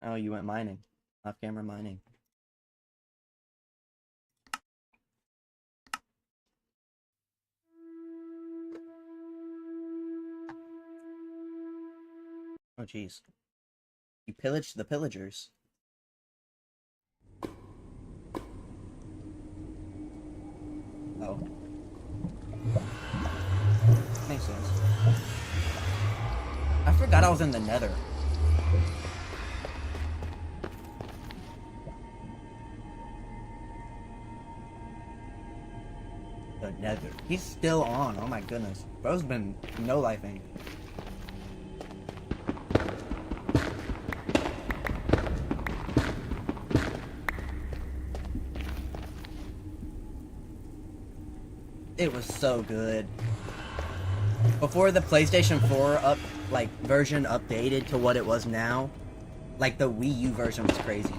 Oh, you went mining. Off-camera mining. Oh, jeez. You pillaged the pillagers. Oh. Makes sense. I forgot I was in the nether. The nether. He's still on. Oh my goodness. Bro's been no-lifing. It was so good. Before the PlayStation 4 version updated to what it was now, like the Wii U version was crazy.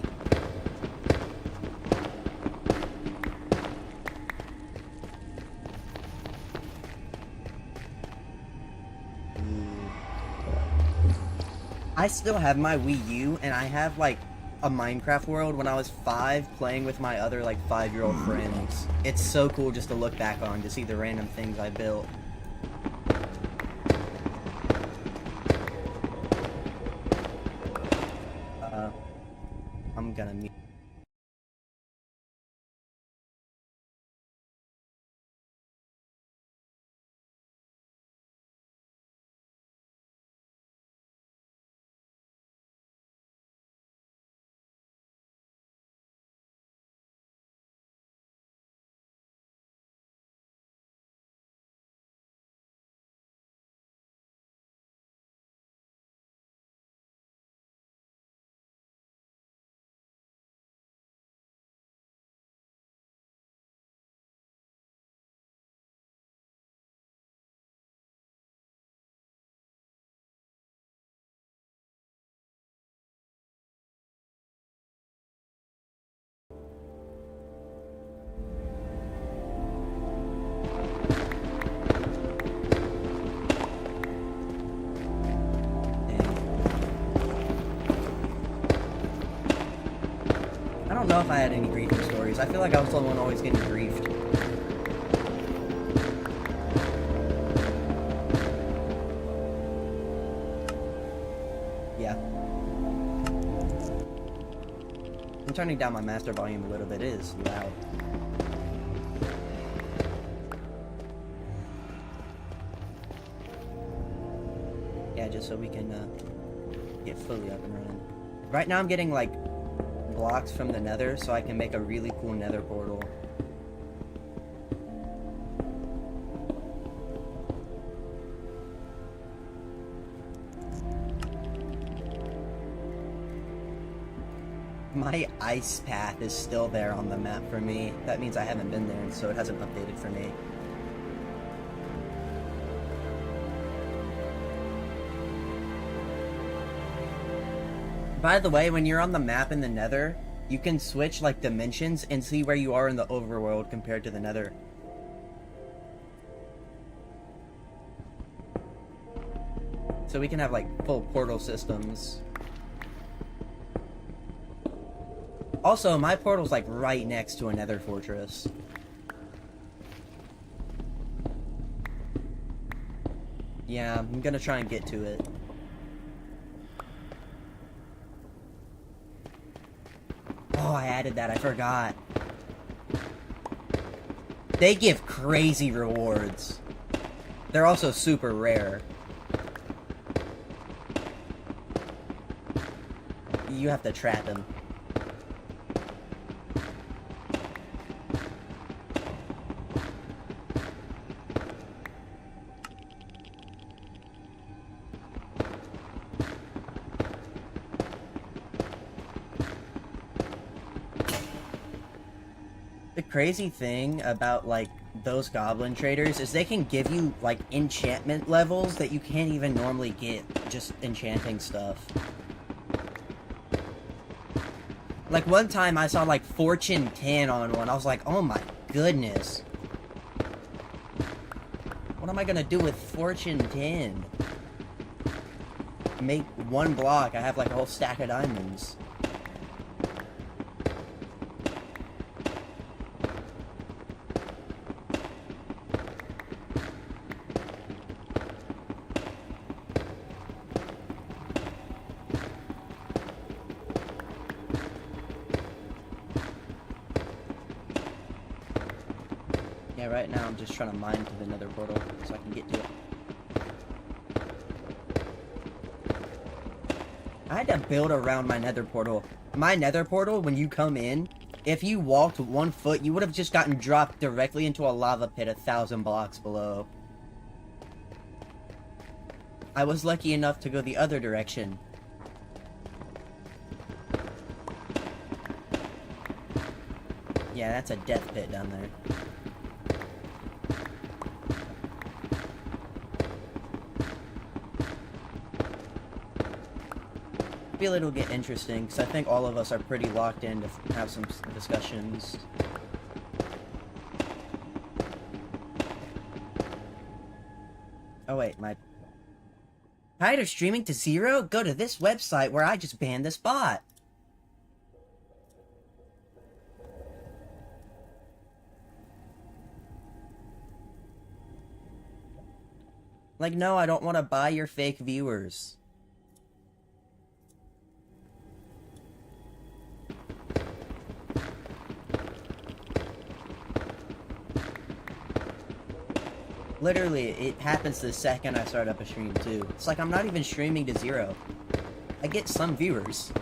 I still have my Wii U, and I have like a Minecraft world when I was 5 playing with my other like 5-year-old friends. It's so cool just to look back on to see the random things I built. I'm gonna mute. I don't know if I had any griefing stories. I feel like I was the one always getting griefed. Yeah. I'm turning down my master volume a little bit. It is loud. Yeah, just so we can get fully up and running. Right now I'm getting like blocks from the nether so I can make a really cool nether portal. My ice path is still there on the map for me. That means I haven't been there, and so it hasn't updated for me. By the way, when you're on the map in the nether, you can switch like dimensions and see where you are in the overworld compared to the nether. So we can have like full portal systems. Also, my portal's like right next to a nether fortress. Yeah, I'm gonna try and get to it. Oh, I added that, I forgot. They give crazy rewards. They're also super rare. You have to trap them. The crazy thing about, like, those goblin traders is they can give you, like, enchantment levels that you can't even normally get just enchanting stuff. Like, one time I saw, like, Fortune 10 on one. I was like, oh my goodness. What am I gonna do with Fortune 10? make one block, I have like a whole stack of diamonds. Yeah, right now I'm just trying to mine to the nether portal so I can get to it. I had to build around my nether portal. My nether portal, when you come in, if you walked 1 foot, you would have just gotten dropped directly into a lava pit 1,000 blocks below. I was lucky enough to go the other direction. Yeah, that's a death pit down there. I feel it'll get interesting, because I think all of us are pretty locked in to have some discussions. Oh wait, my... Tired of streaming to 0? Go to this website where I just banned this bot. Like, no, I don't want to buy your fake viewers. Literally, it happens the second I start up a stream, too. It's like I'm not even streaming to 0. I get some viewers.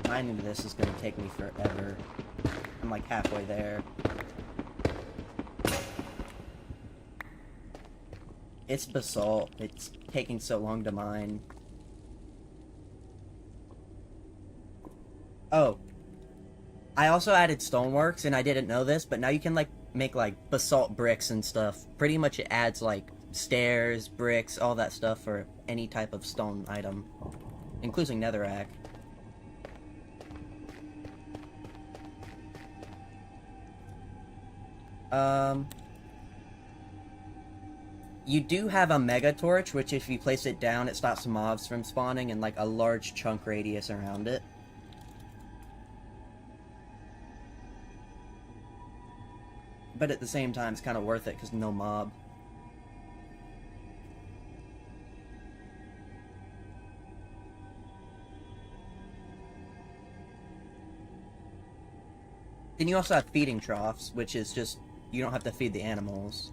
Mining this is gonna take me forever. I'm like halfway there. It's basalt. It's taking so long to mine. Oh. I also added stoneworks, and I didn't know this, but now you can, like, make, like, basalt bricks and stuff. Pretty much it adds, like, stairs, bricks, all that stuff for any type of stone item. Including netherrack. You do have a mega torch, which if you place it down, it stops mobs from spawning in, like, a large chunk radius around it. But at the same time, it's kind of worth it, because no mob. Then you also have feeding troughs, which is just, you don't have to feed the animals.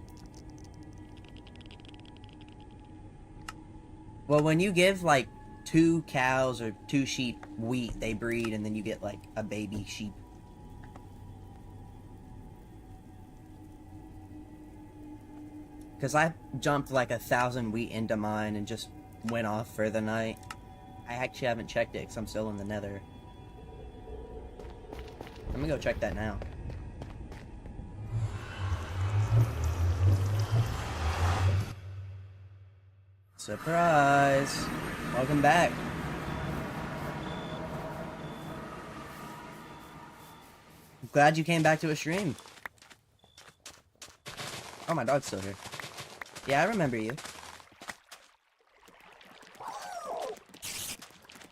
Well, when you give, like, 2 cows or 2 sheep wheat, they breed, and then you get, like, a baby sheep. Because I jumped like 1,000 wheat into mine and just went off for the night. I actually haven't checked it because I'm still in the nether. I'm gonna go check that now. Surprise! Welcome back. I'm glad you came back to a stream. Oh, my dog's still here. Yeah, I remember you.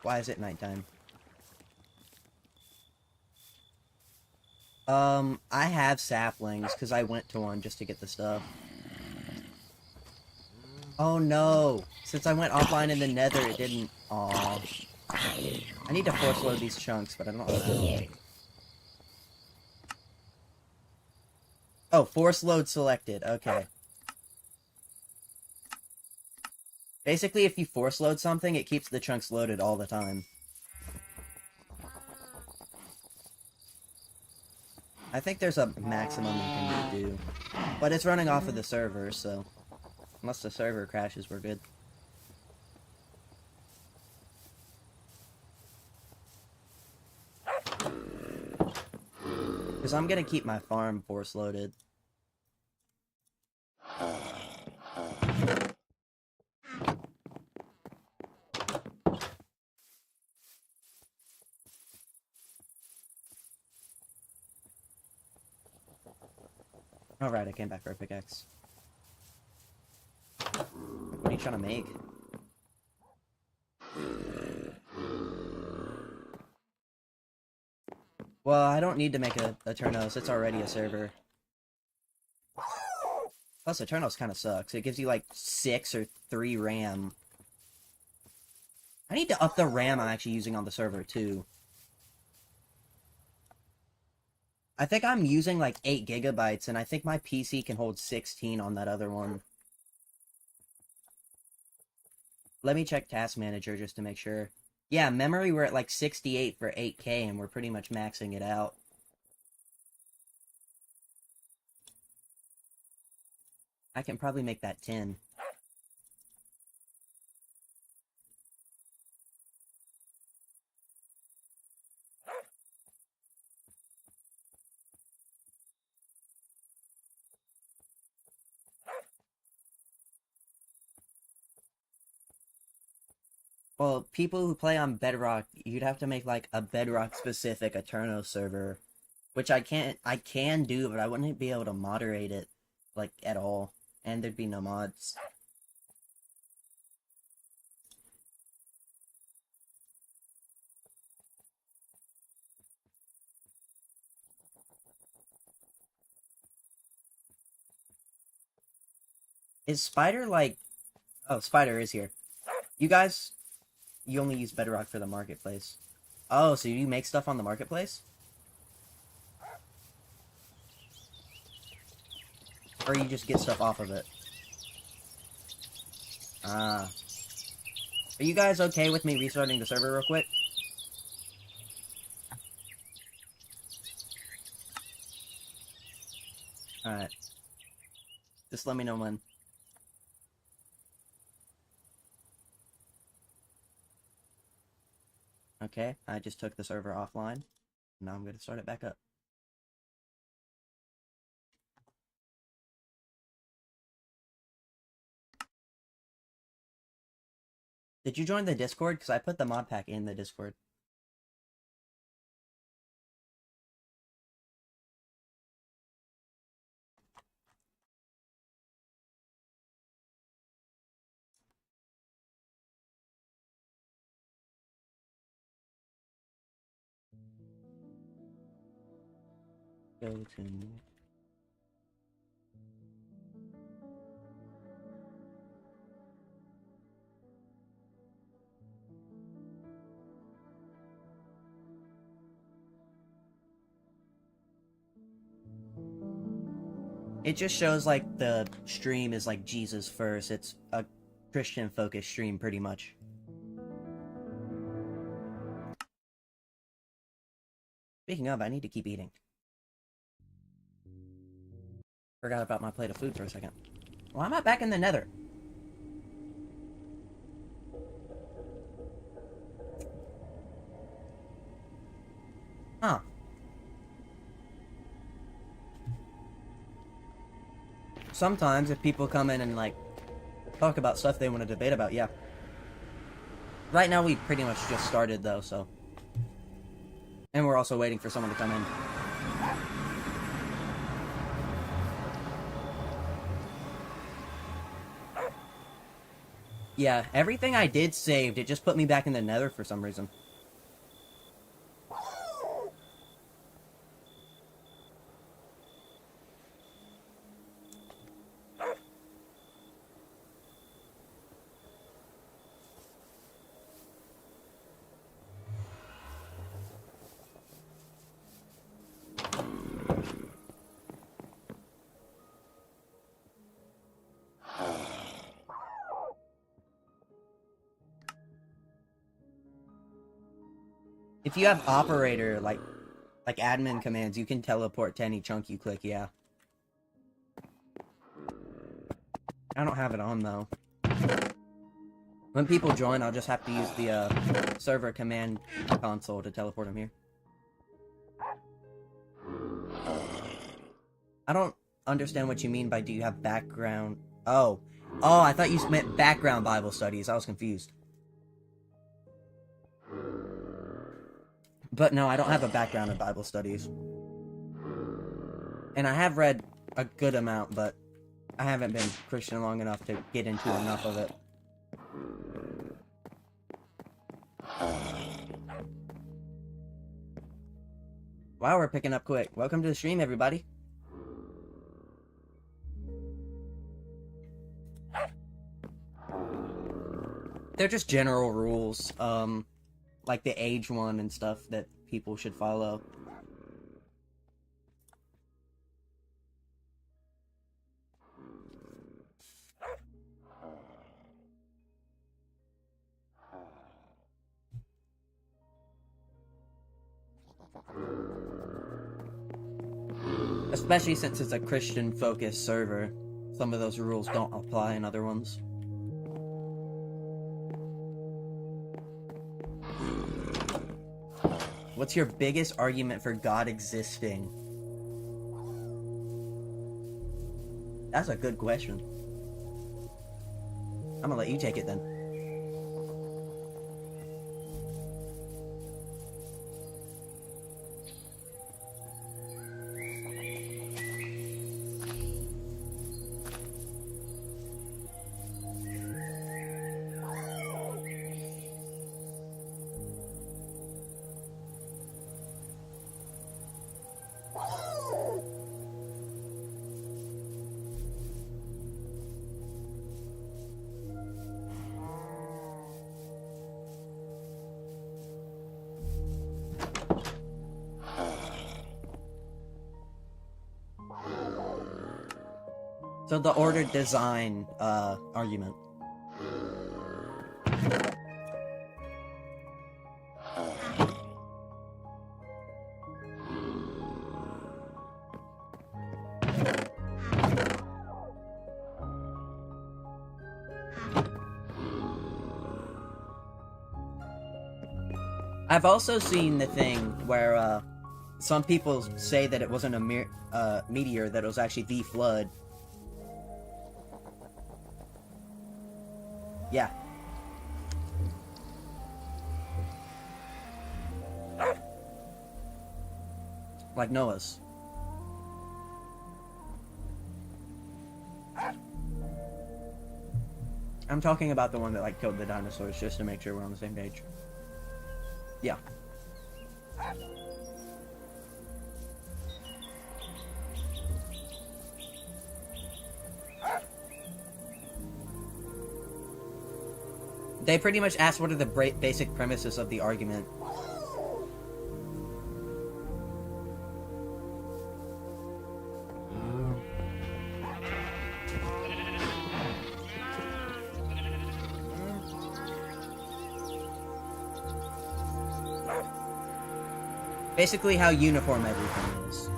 Why is it nighttime? I have saplings, because I went to one just to get the stuff. Oh no! Since I went offline in the nether, it didn't... Aww. I need to force load these chunks, but I don't know how. Oh, force load selected. Okay. Basically, if you force load something, it keeps the chunks loaded all the time. I think there's a maximum you can do. But it's running off of the server, so... Unless the server crashes, we're good. Because I'm gonna keep my farm force loaded. Alright, I came back for a pickaxe. What are you trying to make? Well, I don't need to make a Eternos. It's already a server. Plus, Eternos kind of sucks. It gives you like 6 or 3 RAM. I need to up the RAM I'm actually using on the server, too. I think I'm using like 8 gigabytes, and I think my PC can hold 16 on that other one. Let me check Task Manager just to make sure. Yeah, memory we're at like 68 for 8K, and we're pretty much maxing it out. I can probably make that 10. Well, people who play on Bedrock, you'd have to make like a Bedrock specific Eterno server, which I can do, but I wouldn't be able to moderate it like at all, and there'd be no mods. Is Spider like... Oh, Spider is here. You guys, you only use Bedrock for the marketplace. Oh, so you make stuff on the marketplace? Or you just get stuff off of it? Ah. Are you guys okay with me restarting the server real quick? Alright. Just let me know when. Okay, I just took the server offline. Now I'm going to start it back up. Did you join the Discord? Because I put the mod pack in the Discord. Go to... It just shows like the stream is like Jesus first. It's a Christian focused stream pretty much. Speaking of, I need to keep eating. Forgot about my plate of food for a second. Why am I back in the nether? Huh. Sometimes if people come in and like talk about stuff they want to debate about, yeah. Right now we pretty much just started though, so. And we're also waiting for someone to come in. Yeah, everything I did saved, it just put me back in the nether for some reason. If you have operator, like admin commands, you can teleport to any chunk you click, yeah. I don't have it on, though. When people join, I'll just have to use the server command console to teleport them here. I don't understand what you mean by do you have background... Oh. Oh, I thought you meant background Bible studies. I was confused. But no, I don't have a background in Bible studies. And I have read a good amount, but I haven't been Christian long enough to get into enough of it. Wow, we're picking up quick. Welcome to the stream, everybody. They're just general rules, like the age one and stuff that people should follow. Especially since it's a Christian-focused server, some of those rules don't apply in other ones. What's your biggest argument for God existing? That's a good question. I'm gonna let you take it then. So the ordered design, argument. I've also seen the thing where, some people say that it wasn't a meteor, that it was actually the flood. Yeah. Like Noah's. I'm talking about the one that, like, killed the dinosaurs, just to make sure we're on the same page. Yeah. They pretty much asked what are the basic premises of the argument. Basically how uniform everything is.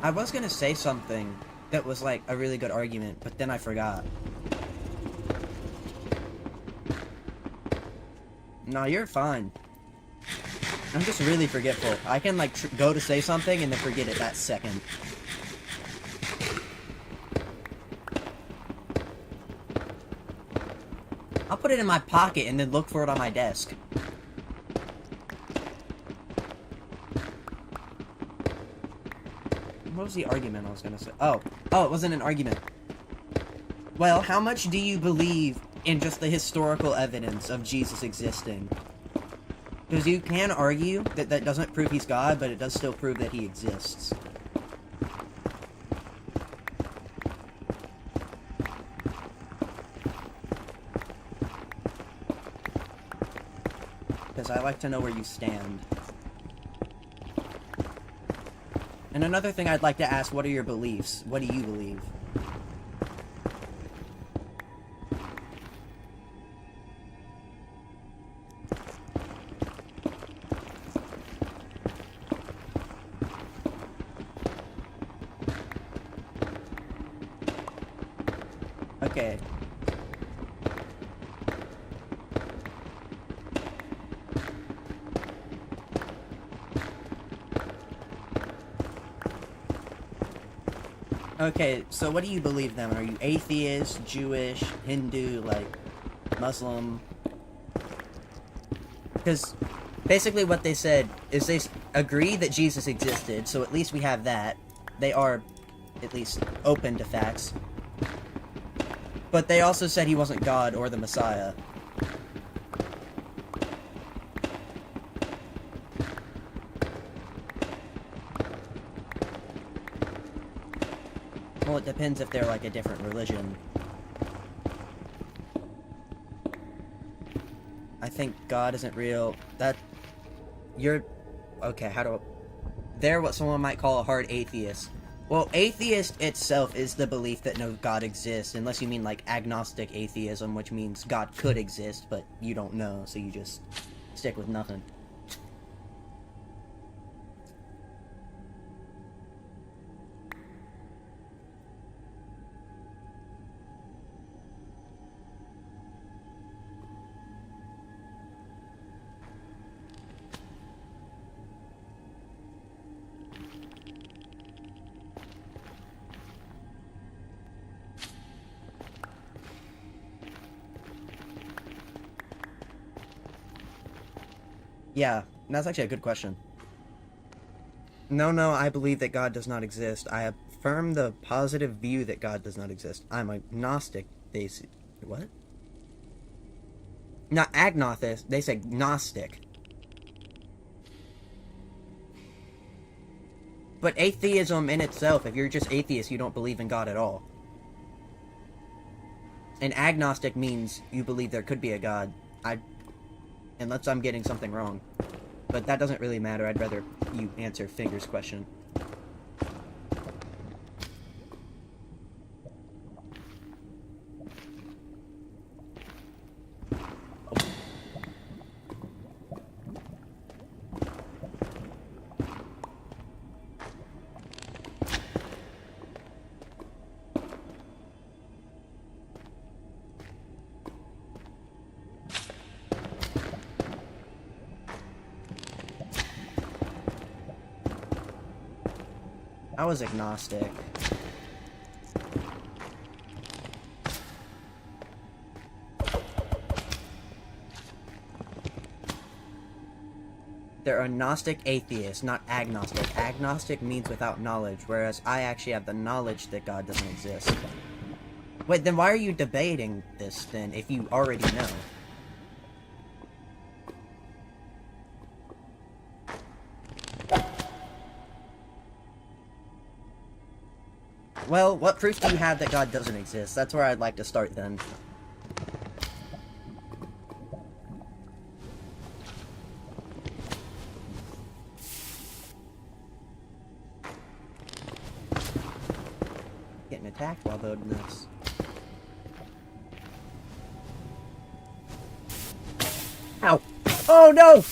I was gonna say something that was like a really good argument, but then I forgot. No, you're fine. I'm just really forgetful. I can like go to say something and then forget it that second. I'll put it in my pocket and then look for it on my desk. What was the argument I was gonna say? Oh, it wasn't an argument. Well, how much do you believe in just the historical evidence of Jesus existing? Because you can argue that that doesn't prove he's God, but it does still prove that he exists. Because I like to know where you stand. And another thing I'd like to ask, what are your beliefs? What do you believe? Okay. Okay, so what do you believe then? Are you atheist, Jewish, Hindu, like, Muslim? Because Basically what they said is they agree that Jesus existed, so at least we have that. They are at least open to facts. But they also said he wasn't God or the Messiah. Well, it depends if they're like a different religion. I think God isn't real. Okay, how do I... They're what someone might call a hard atheist. Well, atheist itself is the belief that no God exists, unless you mean like agnostic atheism, which means God could exist, but you don't know, so you just stick with nothing. Yeah, that's actually a good question. No, I believe that God does not exist. I affirm the positive view that God does not exist. I'm agnostic. What? Not agnostic, they say gnostic. But atheism in itself, if you're just atheist, you don't believe in God at all. And agnostic means you believe there could be a God. Unless I'm getting something wrong. But that doesn't really matter. I'd rather you answer Finger's question. I was agnostic. There are Gnostic atheists, not agnostic. Agnostic means without knowledge, whereas I actually have the knowledge that God doesn't exist. Wait, then why are you debating this, then, if you already know? Well, what proof do you have that God doesn't exist? That's where I'd like to start, then. Getting attacked while loading this. Ow! Oh no!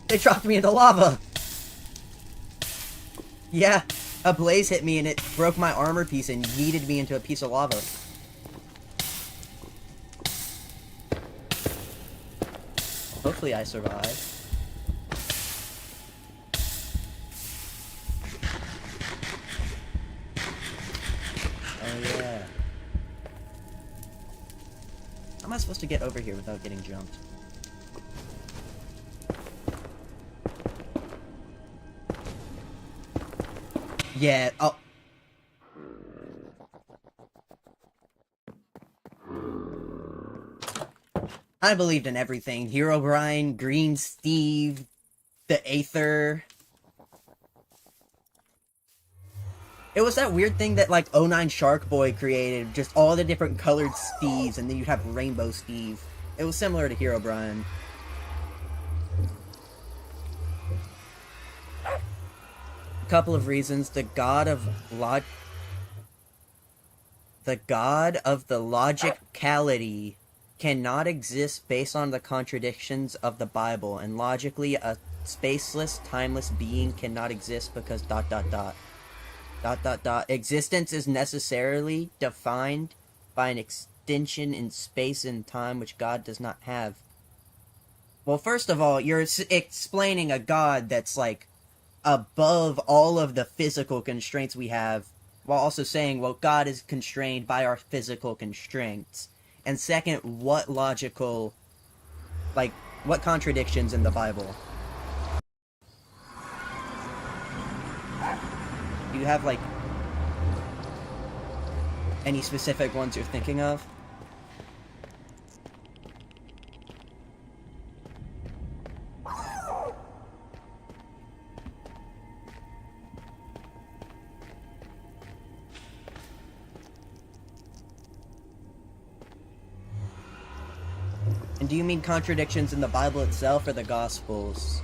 They dropped me into lava! Yeah, a blaze hit me and it broke my armor piece and yeeted me into a piece of lava. Hopefully I survive. Oh yeah. How am I supposed to get over here without getting jumped? Yeah, oh. I believed in everything. Hero Brian, Green Steve, the Aether. It was that weird thing that, like, '09 Shark Boy created. Just all the different colored Steves, and then you'd have Rainbow Steve. It was similar to Hero Brian. A couple of reasons. The god of the logicality cannot exist based on the contradictions of the Bible, and logically a spaceless, timeless being cannot exist because ... Existence is necessarily defined by an extension in space and time which God does not have. Well, first of all, you're explaining a God that's, like, above all of the physical constraints we have, while also saying, well, God is constrained by our physical constraints. And second, what logical, like, What contradictions in the Bible? Do you have, like, any specific ones you're thinking of? And do you mean contradictions in the Bible itself or the Gospels?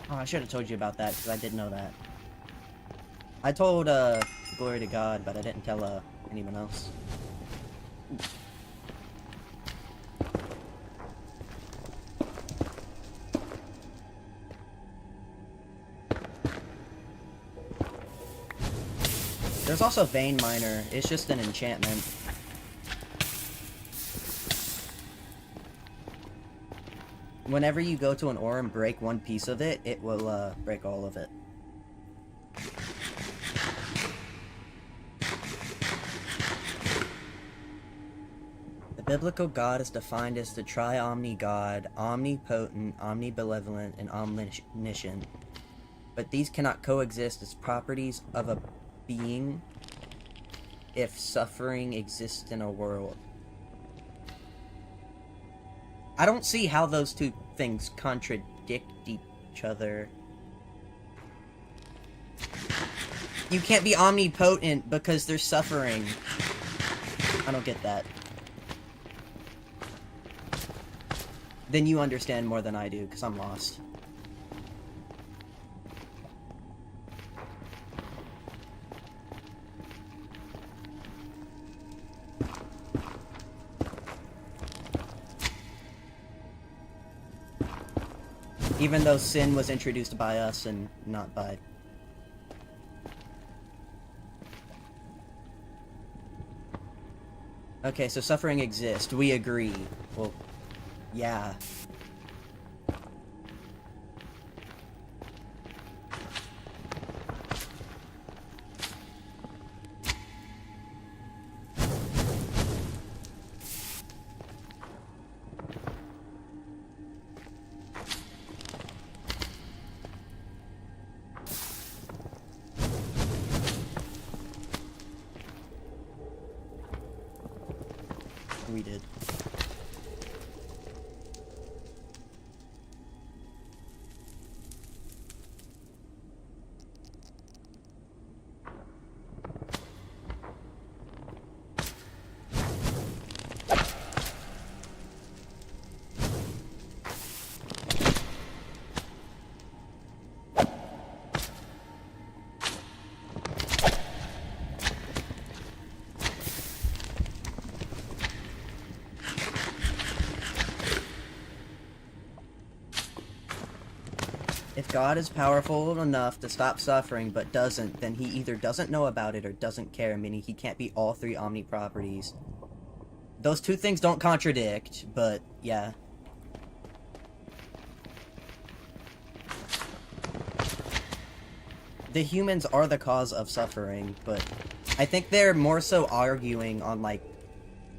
Oh, I should have told you about that, because I did know that. I told, Glory to God, but I didn't tell, anyone else. There's also Vein Miner. It's just an enchantment. Whenever you go to an ore and break one piece of it, it will, break all of it. The biblical God is defined as the tri-omni God, omnipotent, omnibenevolent, and omniscient. But these cannot coexist as properties of a being if suffering exists in a world. I don't see how those two things contradict each other. You can't be omnipotent because there's suffering. I don't get that. Then you understand more than I do, because I'm lost. Even though sin was introduced by us and not by... Okay, so suffering exists. We agree. Well, yeah. We did. If God is powerful enough to stop suffering but doesn't, then he either doesn't know about it or doesn't care, meaning he can't be all three omni properties. Those two things don't contradict, but yeah. The humans are the cause of suffering, but I think they're more so arguing on, like,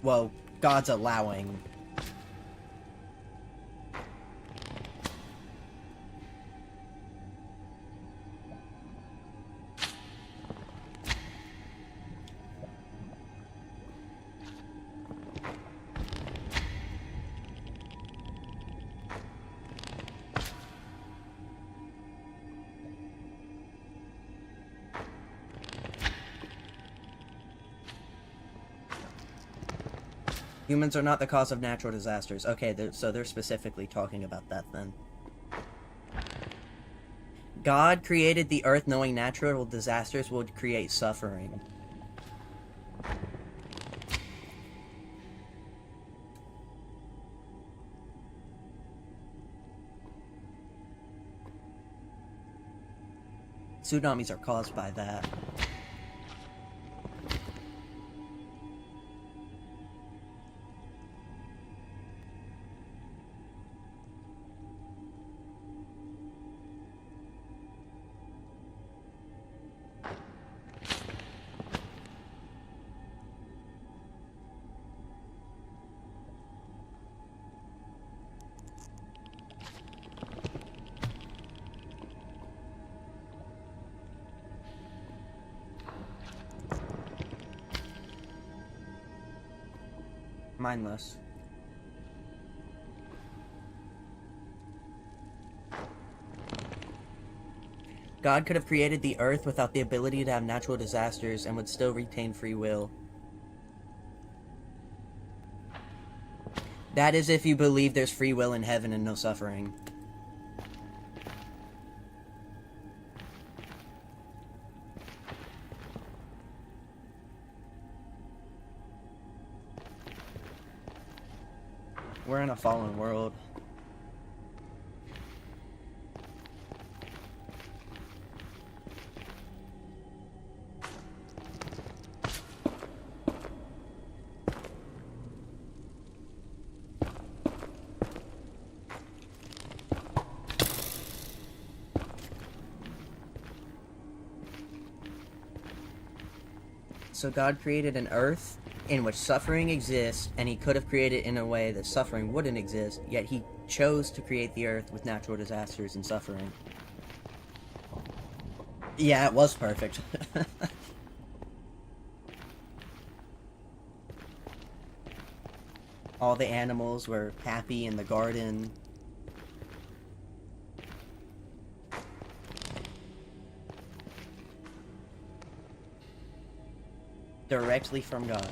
well, God's allowing. Humans are not the cause of natural disasters. Okay, so they're specifically talking about that then. God created the earth knowing natural disasters would create suffering. Tsunamis are caused by that. Mindless. God could have created the earth without the ability to have natural disasters and would still retain free will. That is if you believe there's free will in heaven and no suffering. We're in a fallen world. So God created an earth in which suffering exists, and he could have created it in a way that suffering wouldn't exist, yet he chose to create the earth with natural disasters and suffering. Yeah, it was perfect. All the animals were happy in the garden. Directly from God.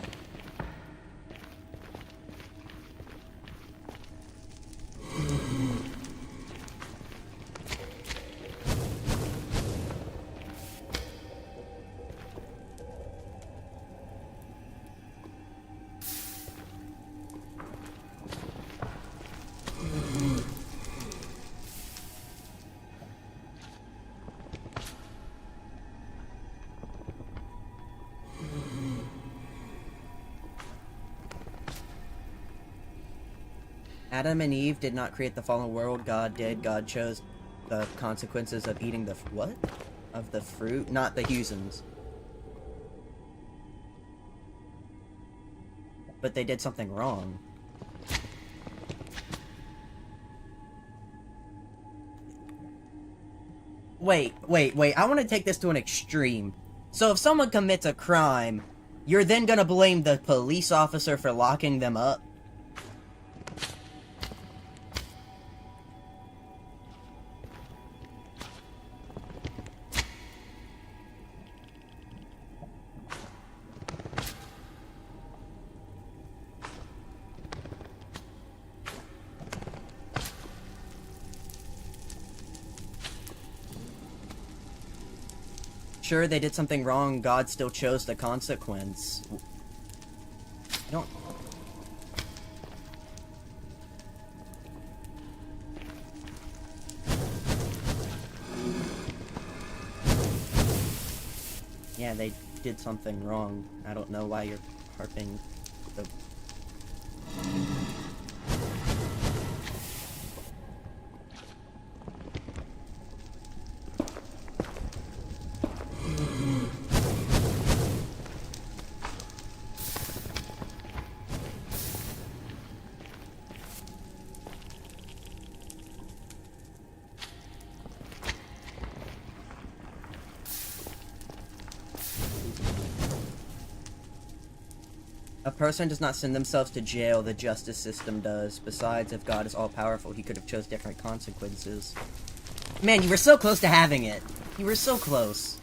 Adam and Eve did not create the fallen world. God did. God chose the consequences of eating the what? Of the fruit, not the humans. But they did something wrong. Wait. I want to take this to an extreme. So if someone commits a crime, you're then gonna blame the police officer for locking them up? Sure, they did something wrong, God still chose the consequence. I don't... Yeah, they did something wrong. I don't know why you're harping the... A person does not send themselves to jail, the justice system does. Besides, if God is all-powerful, he could have chose different consequences. Man, you were so close to having it. You were so close.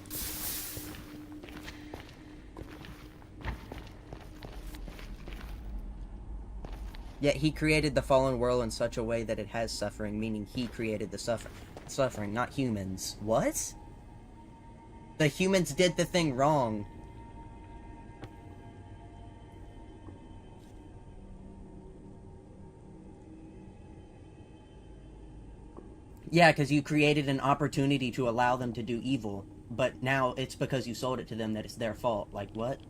Yet he created the fallen world in such a way that it has suffering, meaning he created the suffering, not humans. What? The humans did the thing wrong. Yeah, because you created an opportunity to allow them to do evil, but now it's because you sold it to them that it's their fault. Like, what?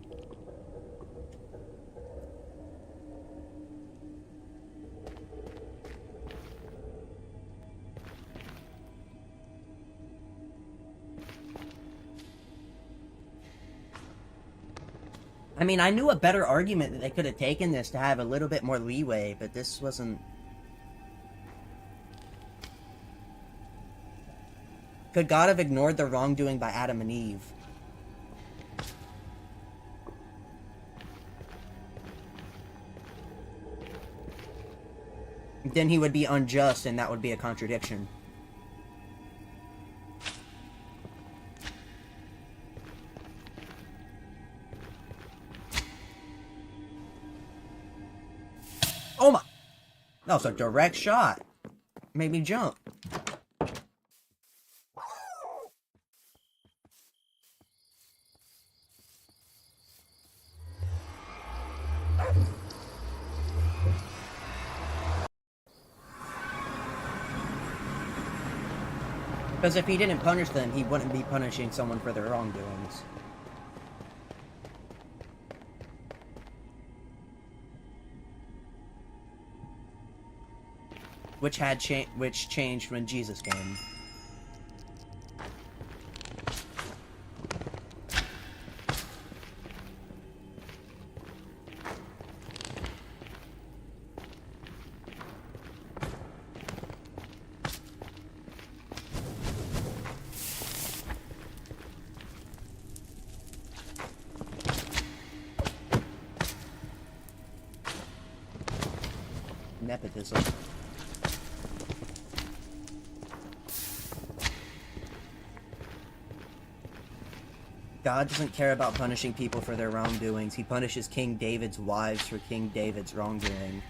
I mean, I knew a better argument that they could have taken this to have a little bit more leeway, but this wasn't... Could God have ignored the wrongdoing by Adam and Eve? Then he would be unjust, and that would be a contradiction. Oh my! That was a direct shot. Made me jump. Because if he didn't punish them, he wouldn't be punishing someone for their wrongdoings. Which changed when Jesus came. Nepotism. God doesn't care about punishing people for their wrongdoings. He punishes King David's wives for King David's wrongdoing.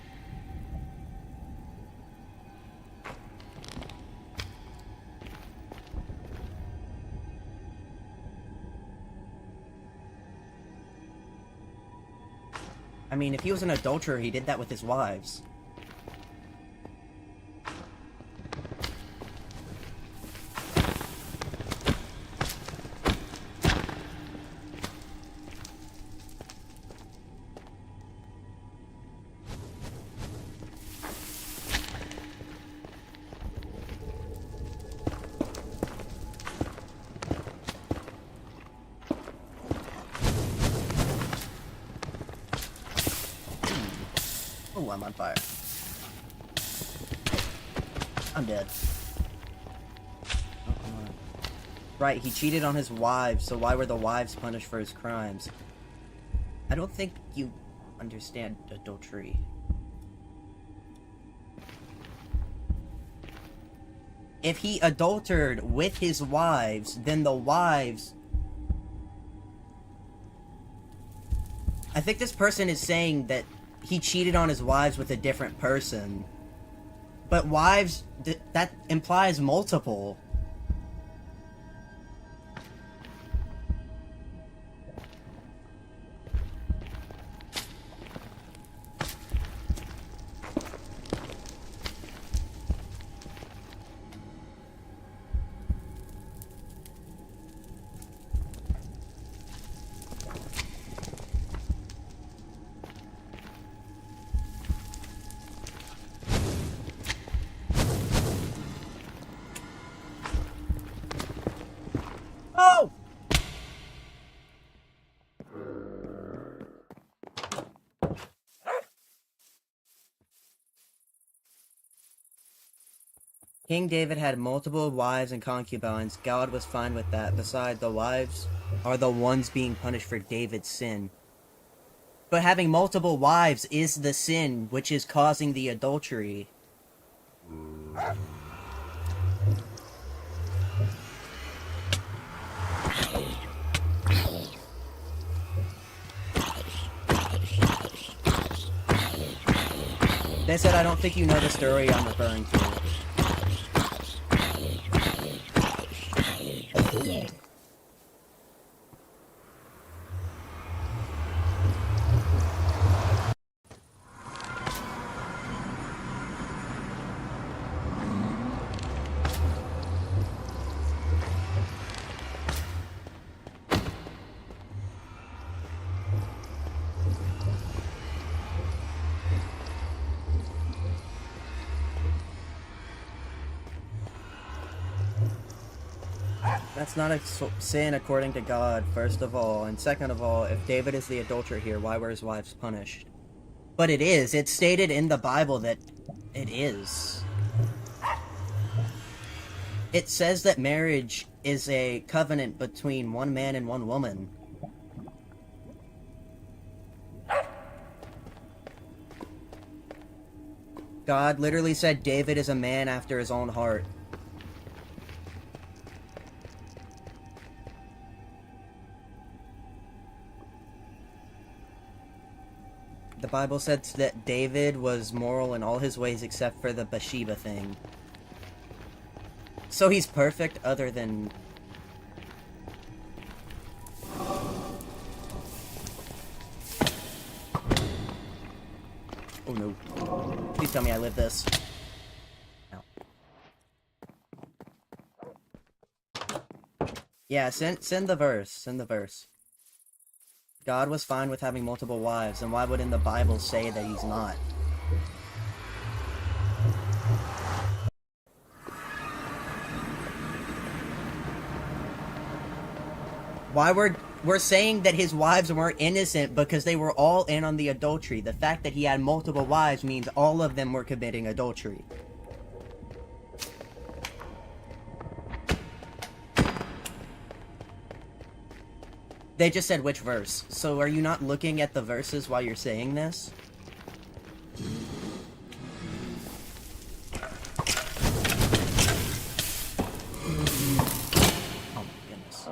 I mean, if he was an adulterer, he did that with his wives. Oh, I'm on fire. I'm dead. Right, he cheated on his wives, so why were the wives punished for his crimes? I don't think you understand adultery. If he adultered with his wives, then the wives... I think this person is saying that he cheated on his wives with a different person. But wives, that implies multiple. Oh! King David had multiple wives and concubines. God was fine with that. Besides, the wives are the ones being punished for David's sin. But having multiple wives is the sin which is causing the adultery. They said, I don't think you know the story I'm referring to. That's not a sin according to God, first of all. And second of all, if David is the adulterer here, why were his wives punished? But it is. It's stated in the Bible that it is. It says that marriage is a covenant between one man and one woman. God literally said David is a man after his own heart. The Bible said that David was moral in all his ways except for the Bathsheba thing. So he's perfect other than... Oh no. Please tell me I live this. No. Yeah, send the verse. Send the verse. God was fine with having multiple wives, and why wouldn't the Bible say that he's not? Why we're saying that his wives weren't innocent because they were all in on the adultery. The fact that he had multiple wives means all of them were committing adultery. They just said which verse. So are you not looking at the verses while you're saying this? Oh my goodness.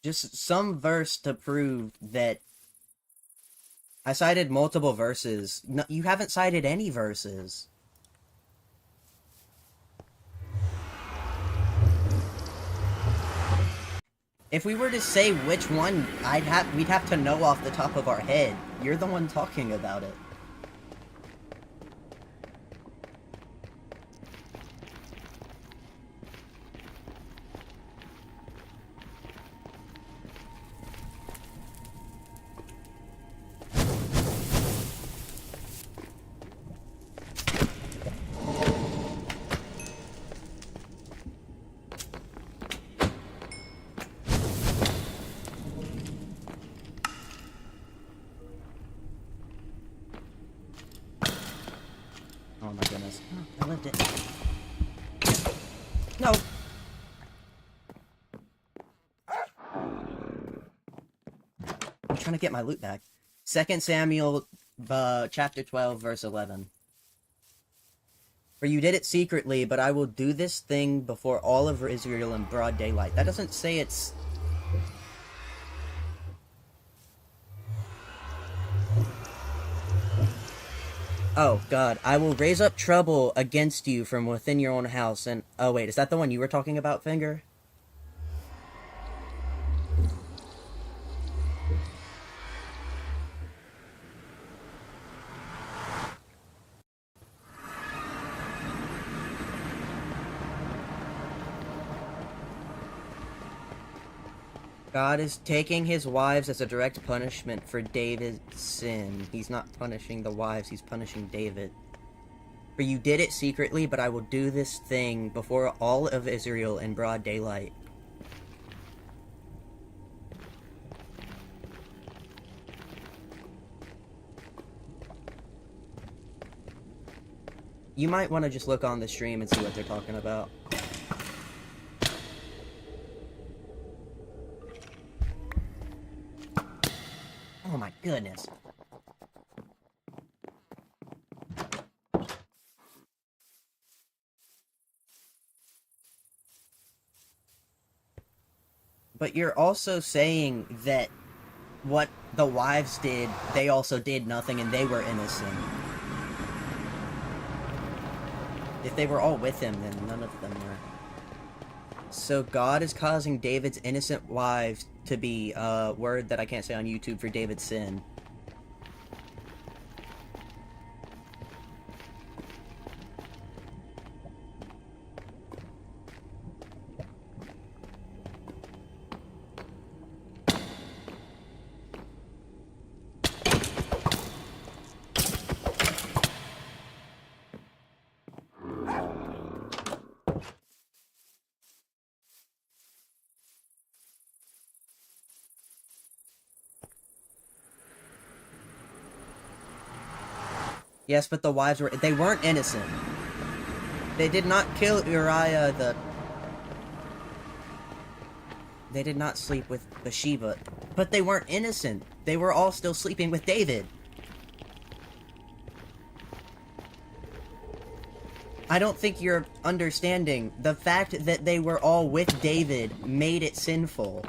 Just some verse to prove that I cited multiple verses. No, you haven't cited any verses. If we were to say which one, we'd have to know off the top of our head. You're the one talking about it. Oh my goodness. Oh, I lived it. No! I'm trying to get my loot back. 2 Samuel, chapter 12, verse 11. For you did it secretly, but I will do this thing before all of Israel in broad daylight. That doesn't say it's... Oh, God. I will raise up trouble against you from within your own house, and... Oh, wait. Is that the one you were talking about, Finger? God is taking his wives as a direct punishment for David's sin. He's not punishing the wives, he's punishing David. For you did it secretly, but I will do this thing before all of Israel in broad daylight. You might want to just look on the stream and see what they're talking about. Oh my goodness. But you're also saying that what the wives did, they also did nothing and they were innocent. If they were all with him, then none of them were. So God is causing David's innocent wives to be a word that I can't say on YouTube for David's sin. Yes, but the wives they weren't innocent. They did not kill Uriah the... They did not sleep with Bathsheba. But they weren't innocent. They were all still sleeping with David. I don't think you're understanding. The fact that they were all with David made it sinful.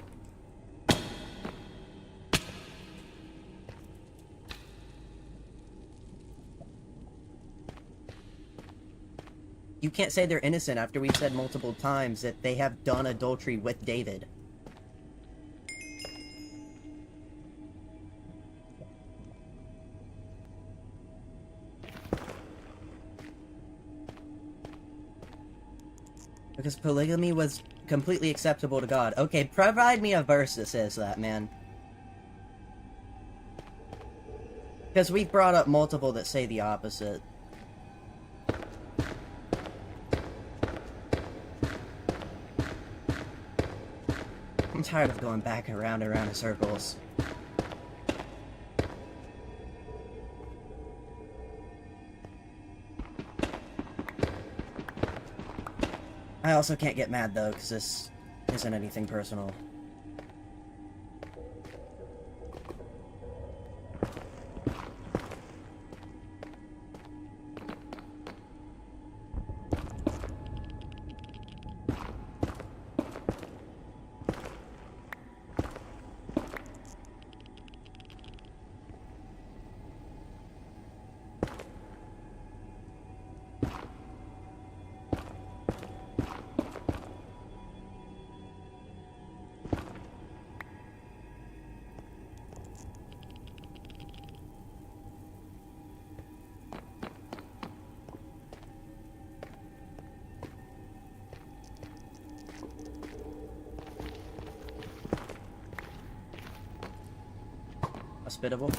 You can't say they're innocent after we've said multiple times that they have done adultery with David. Because polygamy was completely acceptable to God. Okay, provide me a verse that says that, man. Because we've brought up multiple that say the opposite. I'm tired of going back around and around in circles. I also can't get mad, though, because this isn't anything personal. Hospitable.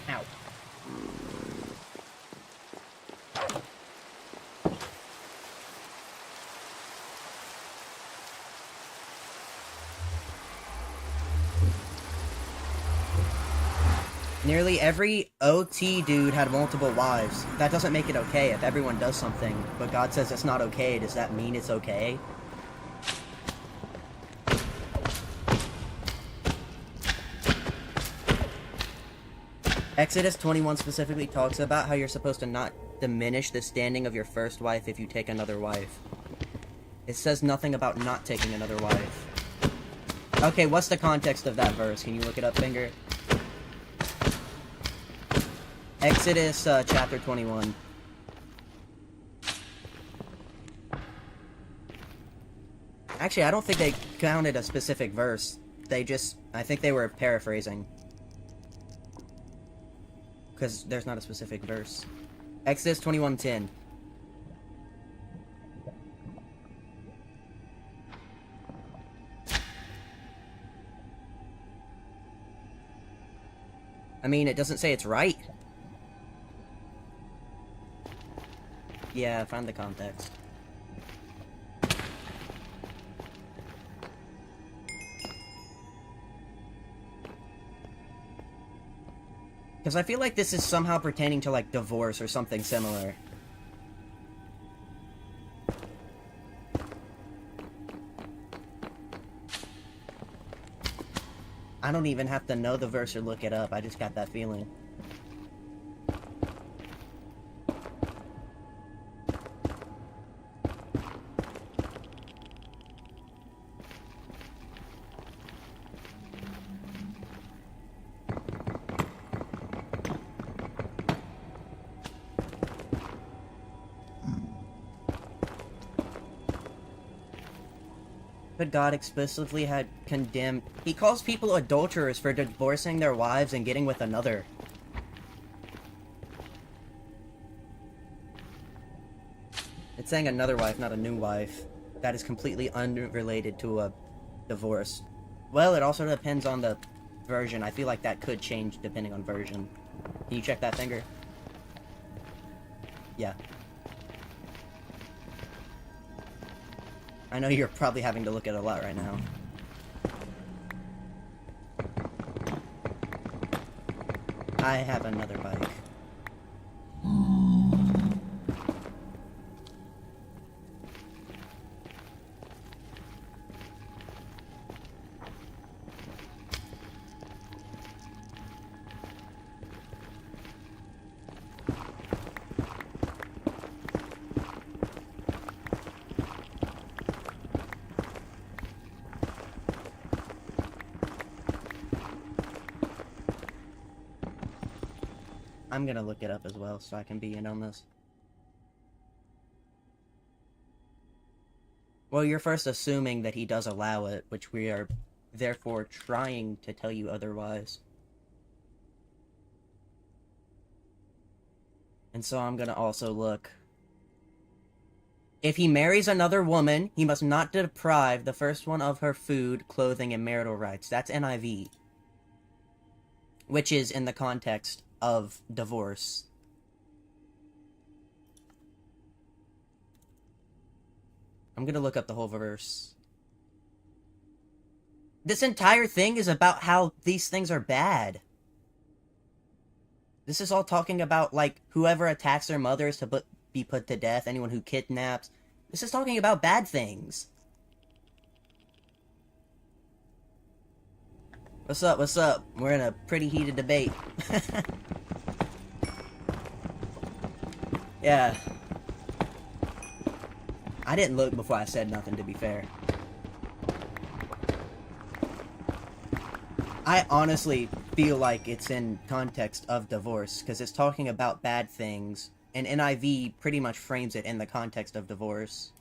Ow. Nearly every OT dude had multiple wives. That doesn't make it okay if everyone does something, but God says it's not okay. Does that mean it's okay? Exodus 21 specifically talks about how you're supposed to not diminish the standing of your first wife if you take another wife. It says nothing about not taking another wife. Okay, what's the context of that verse? Can you look it up, Finger? Exodus chapter 21. Actually, I don't think they counted a specific verse. They just, I think they were paraphrasing. Because there's not a specific verse. Exodus 21:10. I mean, it doesn't say it's right. Yeah, find the context. Because I feel like this is somehow pertaining to, like, divorce or something similar. I don't even have to know the verse or look it up, I just got that feeling. But God explicitly had condemned. He calls people adulterers for divorcing their wives and getting with another. It's saying another wife, not a new wife. That is completely unrelated to a divorce. Well, it also depends on the version. I feel like that could change depending on version. Can you check that, Finger? Yeah. I know you're probably having to look at it a lot right now. I have another bike. I'm gonna look it up as well so I can be in on this. Well, you're first assuming that he does allow it, which we are therefore trying to tell you otherwise. And so I'm gonna also look. If he marries another woman, he must not deprive the first one of her food, clothing, and marital rights. That's NIV. Which is in the context of divorce. I'm gonna look up the whole verse. This entire thing is about how these things are bad. This is all talking about, like, whoever attacks their mother is to be put to death, anyone who kidnaps. This is talking about bad things. What's up, what's up? We're in a pretty heated debate. Yeah. I didn't look before I said nothing, to be fair. I honestly feel like it's in context of divorce, because it's talking about bad things, and NIV pretty much frames it in the context of divorce.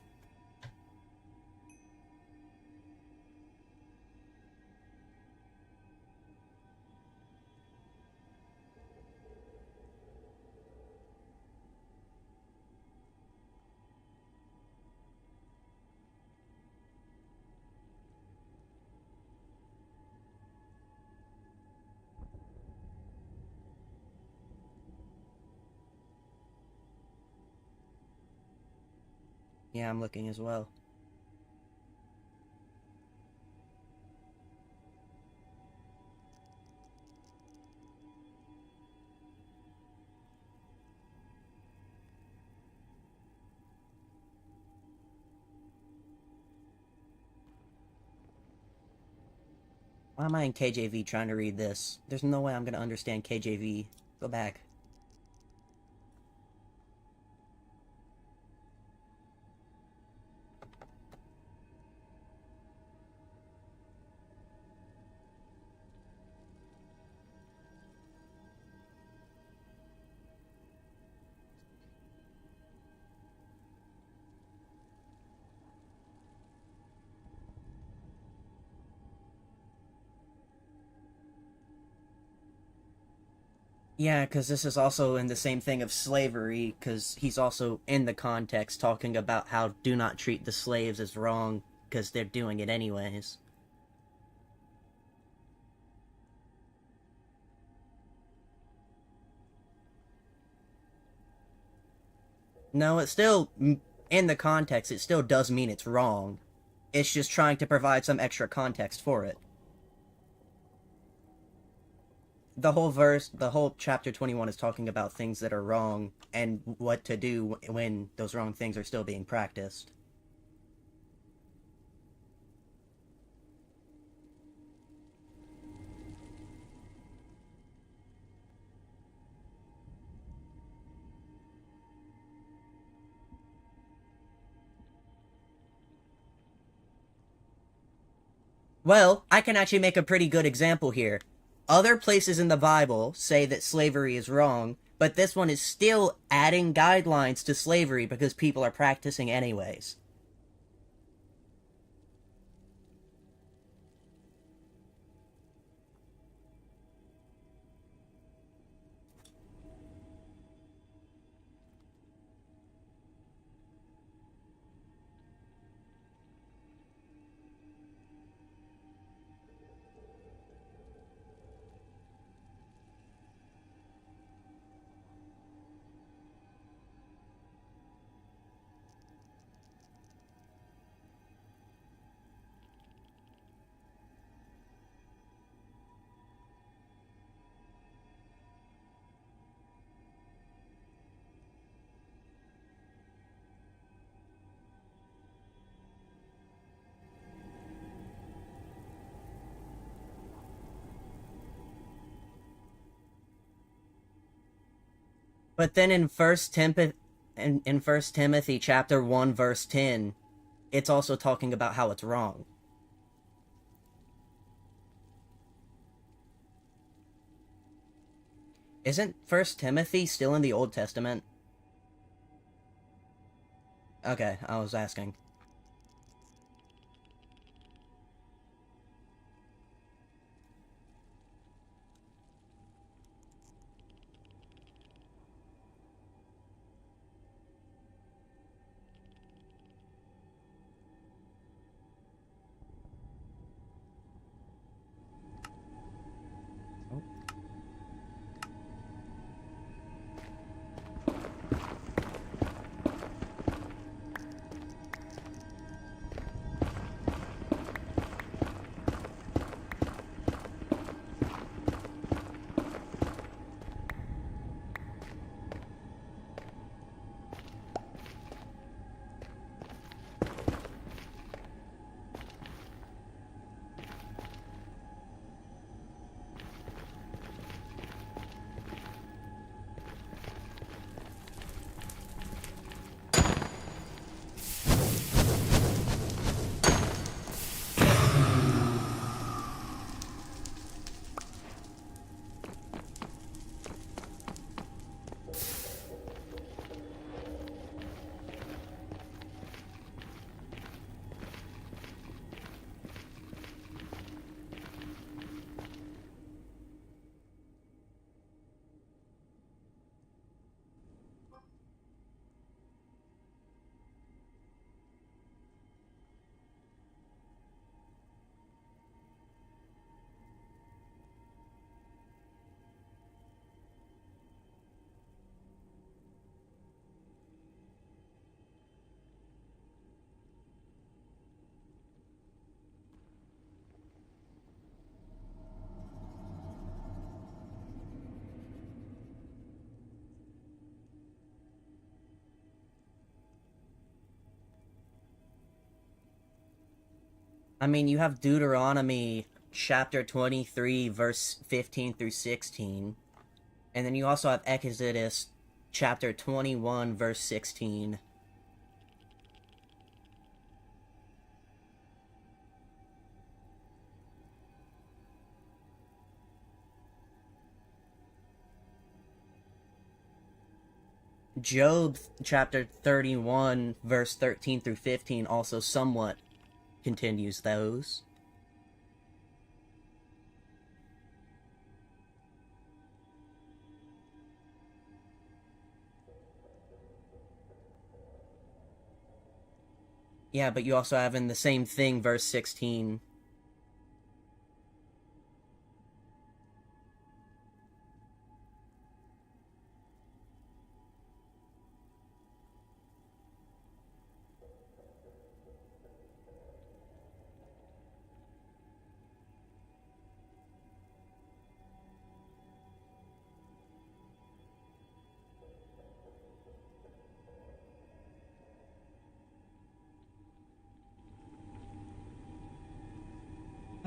Yeah, I'm looking as well. Why am I in KJV trying to read this? There's no way I'm gonna understand KJV. Go back. Yeah, because this is also in the same thing of slavery, because he's also in the context talking about how do not treat the slaves as wrong, because they're doing it anyways. No, it's still, in the context, it still does mean it's wrong. It's just trying to provide some extra context for it. The whole verse, the whole chapter 21 is talking about things that are wrong and what to do when those wrong things are still being practiced. Well, I can actually make a pretty good example here. Other places in the Bible say that slavery is wrong, but this one is still adding guidelines to slavery because people are practicing anyways. But then in First Timothy chapter 1 verse 10, it's also talking about how it's wrong. Isn't First Timothy still in the Old Testament? Okay, I was asking. I mean, you have Deuteronomy chapter 23, verse 15 through 16. And then you also have Exodus chapter 21, verse 16. Job chapter 31, verse 13 through 15 also somewhat continues those. Yeah, but you also have in the same thing, verse 16.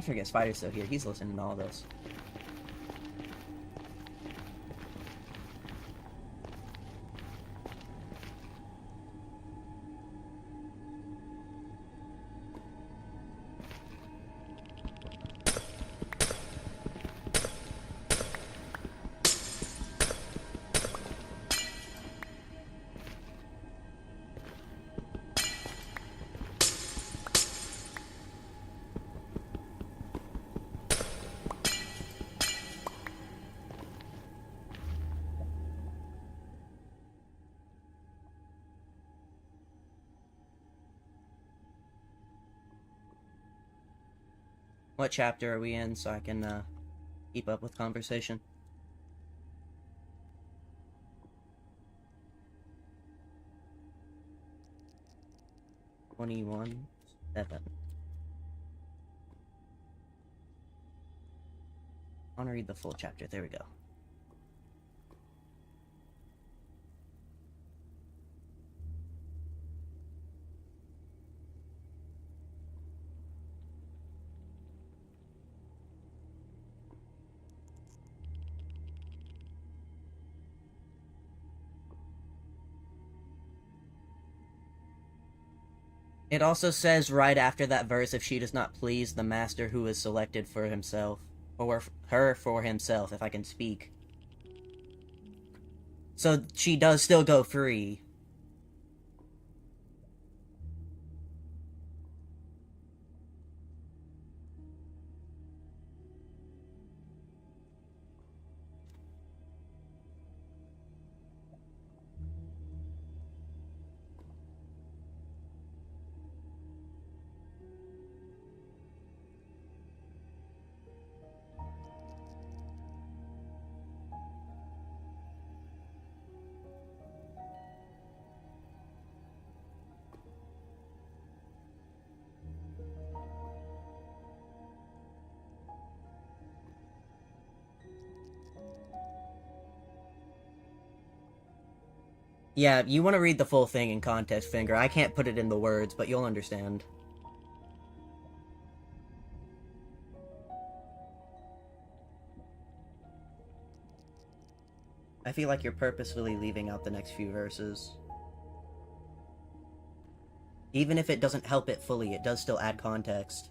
I forget Spider's still here. He's listening to all this. What chapter are we in so I can keep up with conversation? 21, 7. I want to read the full chapter. There we go. It also says right after that verse, if she does not please the master who is selected for himself, or her for himself, if I can speak. So she does still go free. Yeah, you want to read the full thing in context, Finger. I can't put it in the words, but you'll understand. I feel like you're purposefully leaving out the next few verses. Even if it doesn't help it fully, it does still add context.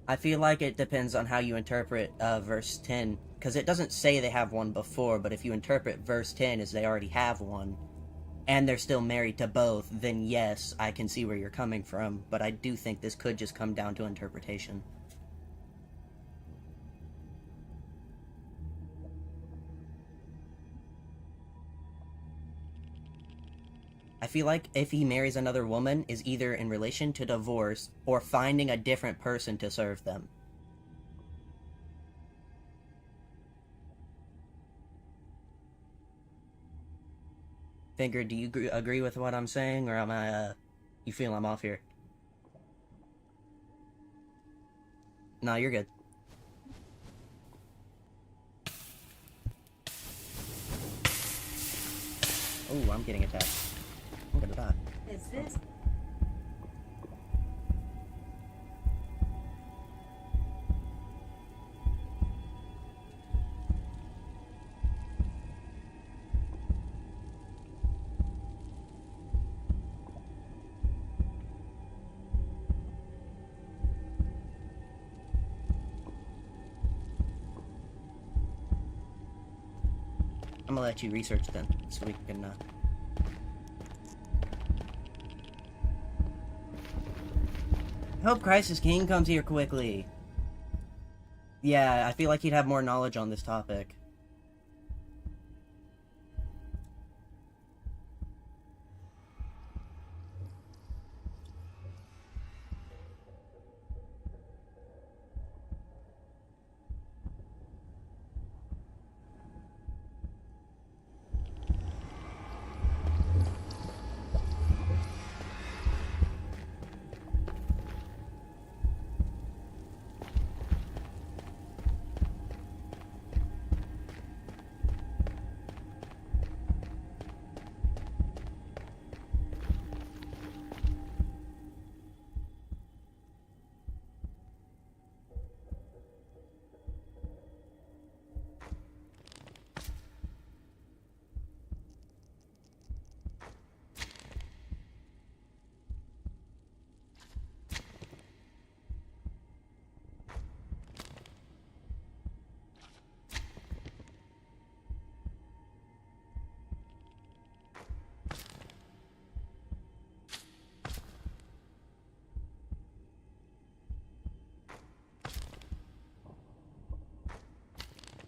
I feel like it depends on how you interpret verse 10, because it doesn't say they have one before, but if you interpret verse 10 as they already have one, and they're still married to both, then yes, I can see where you're coming from, but I do think this could just come down to interpretation. I feel like if he marries another woman is either in relation to divorce or finding a different person to serve them. Finger, do you agree with what I'm saying, or am I, you feel I'm off here? No, you're good. Oh, I'm getting attacked. I'm gonna die. Is this? I'm I'm gonna let you research then, so we can, Hope Crisis King comes here quickly. Yeah, I feel like he'd have more knowledge on this topic.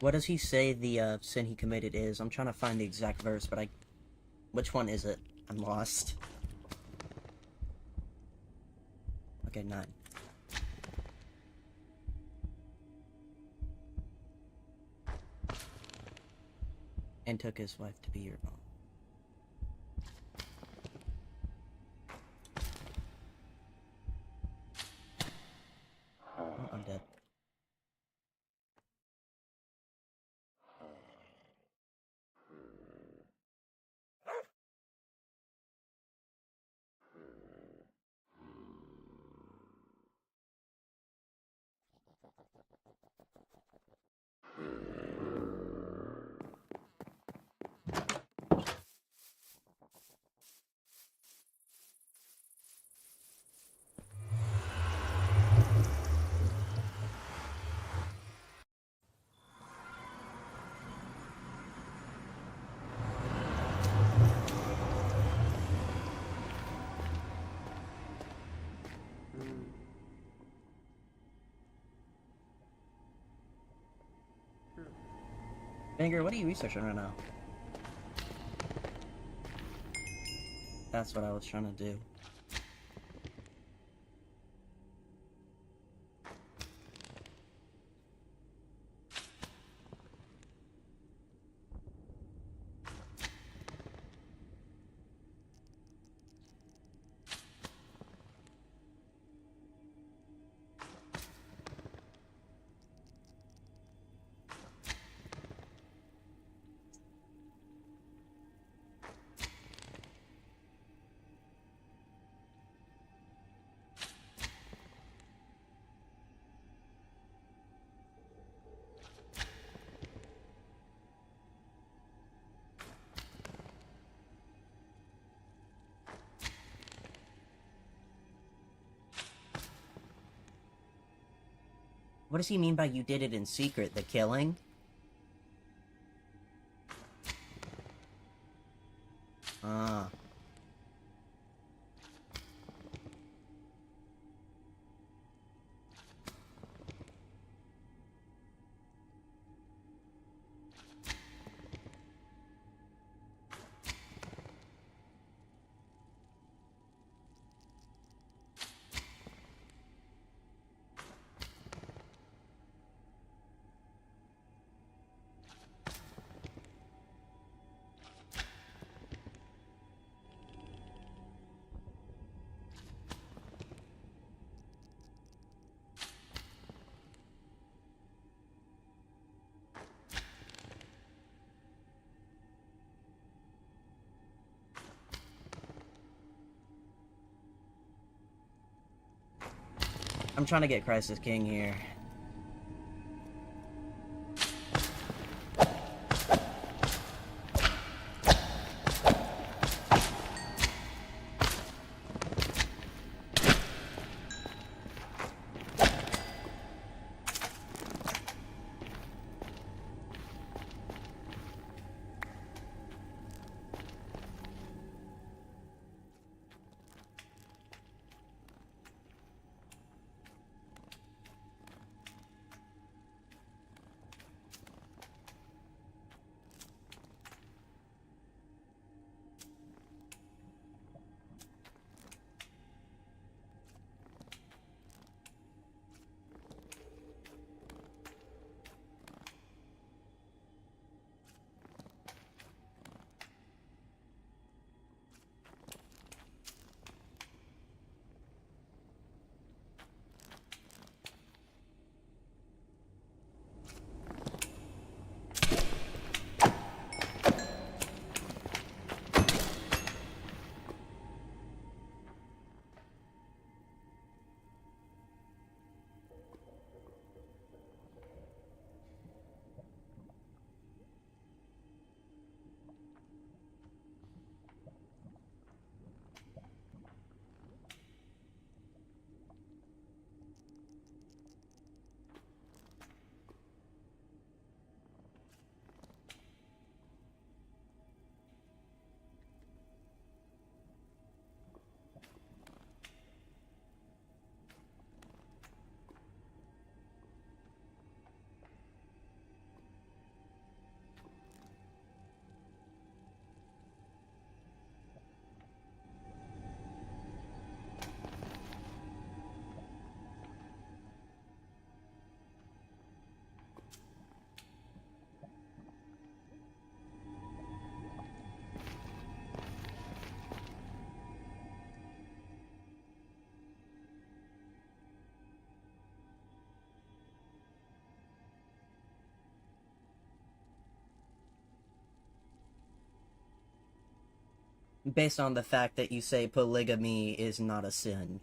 What does he say the sin he committed is? I'm trying to find the exact verse, but which one is it? I'm lost. Okay, 9. And took his wife to be your own. Oh, I'm dead. Banger, what are you researching right now? That's what I was trying to do. What does he mean by you did it in secret? The killing? Ah. I'm trying to get Crisis King here. Based on the fact that you say polygamy is not a sin.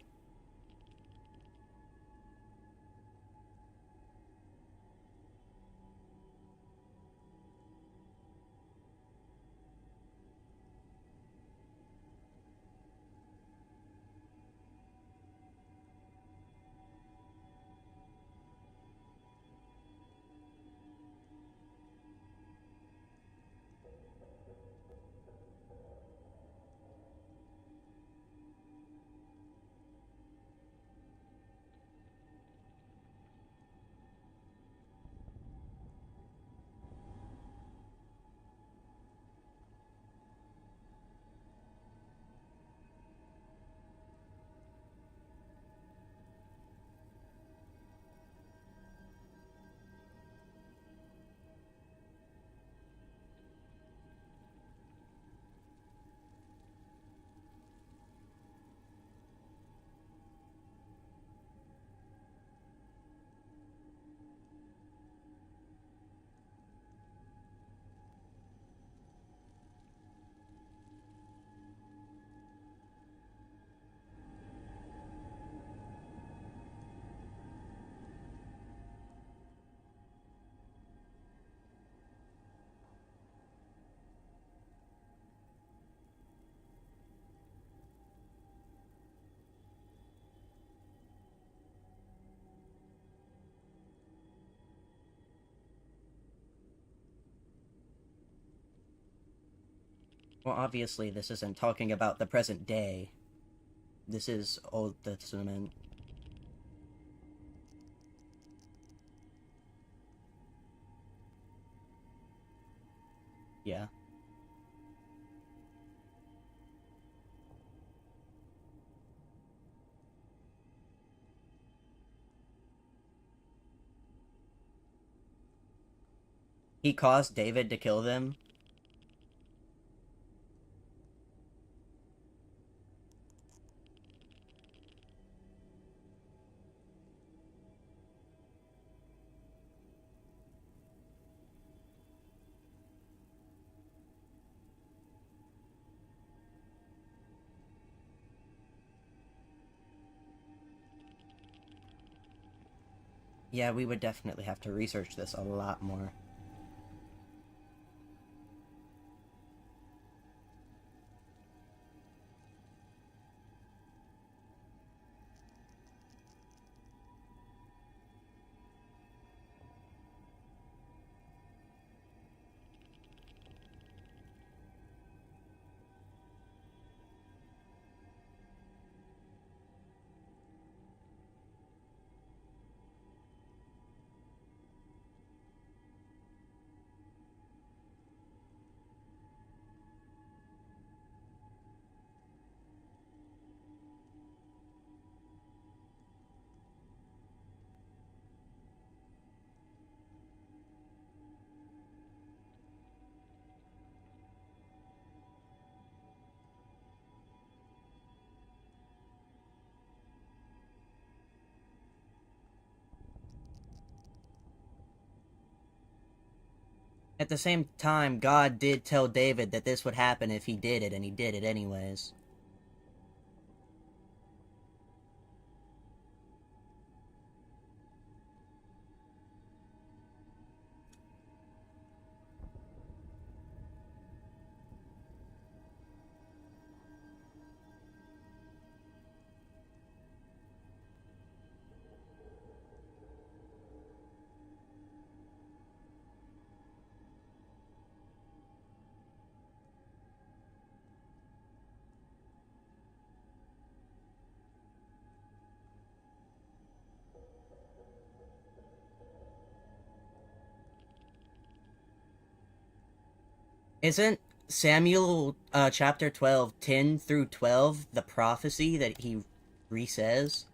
Well, obviously, this isn't talking about the present day. This is Old Testament. Yeah. He caused David to kill them. Yeah, we would definitely have to research this a lot more. At the same time, God did tell David that this would happen if he did it, and he did it anyways. Isn't Samuel chapter 12, 10 through 12, the prophecy that he re-says?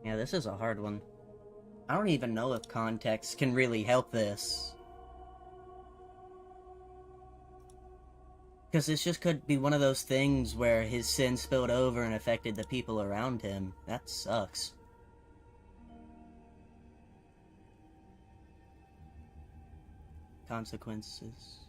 Yeah, this is a hard one. I don't even know if context can really help this. Because this just could be one of those things where his sin spilled over and affected the people around him. That sucks. Consequences.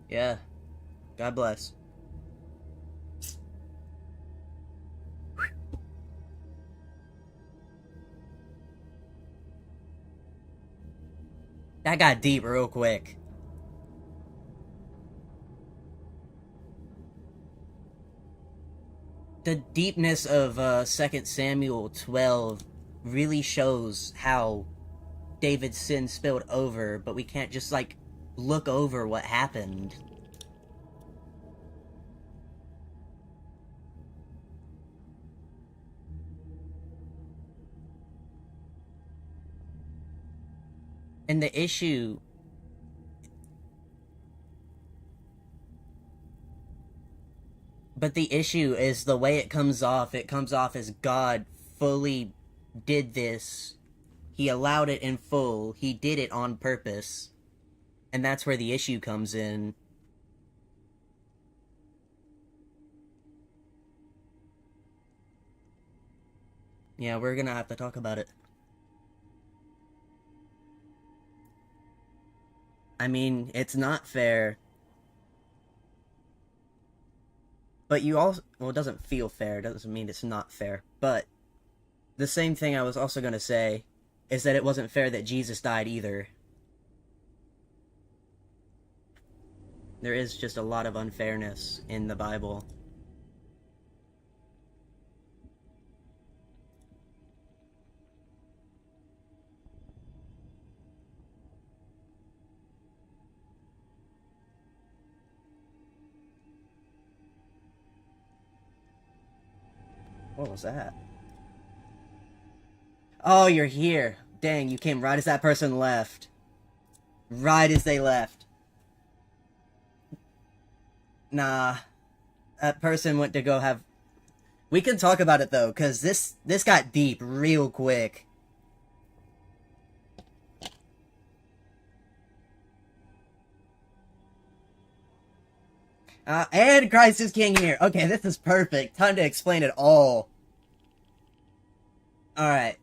Yeah. God bless. That got deep real quick. The deepness of 2 Samuel 12 really shows how David's sin spilled over, but we can't just, like, look over what happened. And the issue... But the issue is the way it comes off as God fully did this. He allowed it in full. He did it on purpose. And that's where the issue comes in. Yeah, we're gonna have to talk about it. I mean, it's not fair. But you also... Well, it doesn't feel fair. It doesn't mean it's not fair. But the same thing I was also gonna say is that it wasn't fair that Jesus died either. There is just a lot of unfairness in the Bible. What was that? Oh, you're here. Dang, you came right as that person left. Right as they left. Nah. That person went to go have... We can talk about it, though, because this got deep real quick. And Christ is King here. Okay, this is perfect. Time to explain it all. Alright.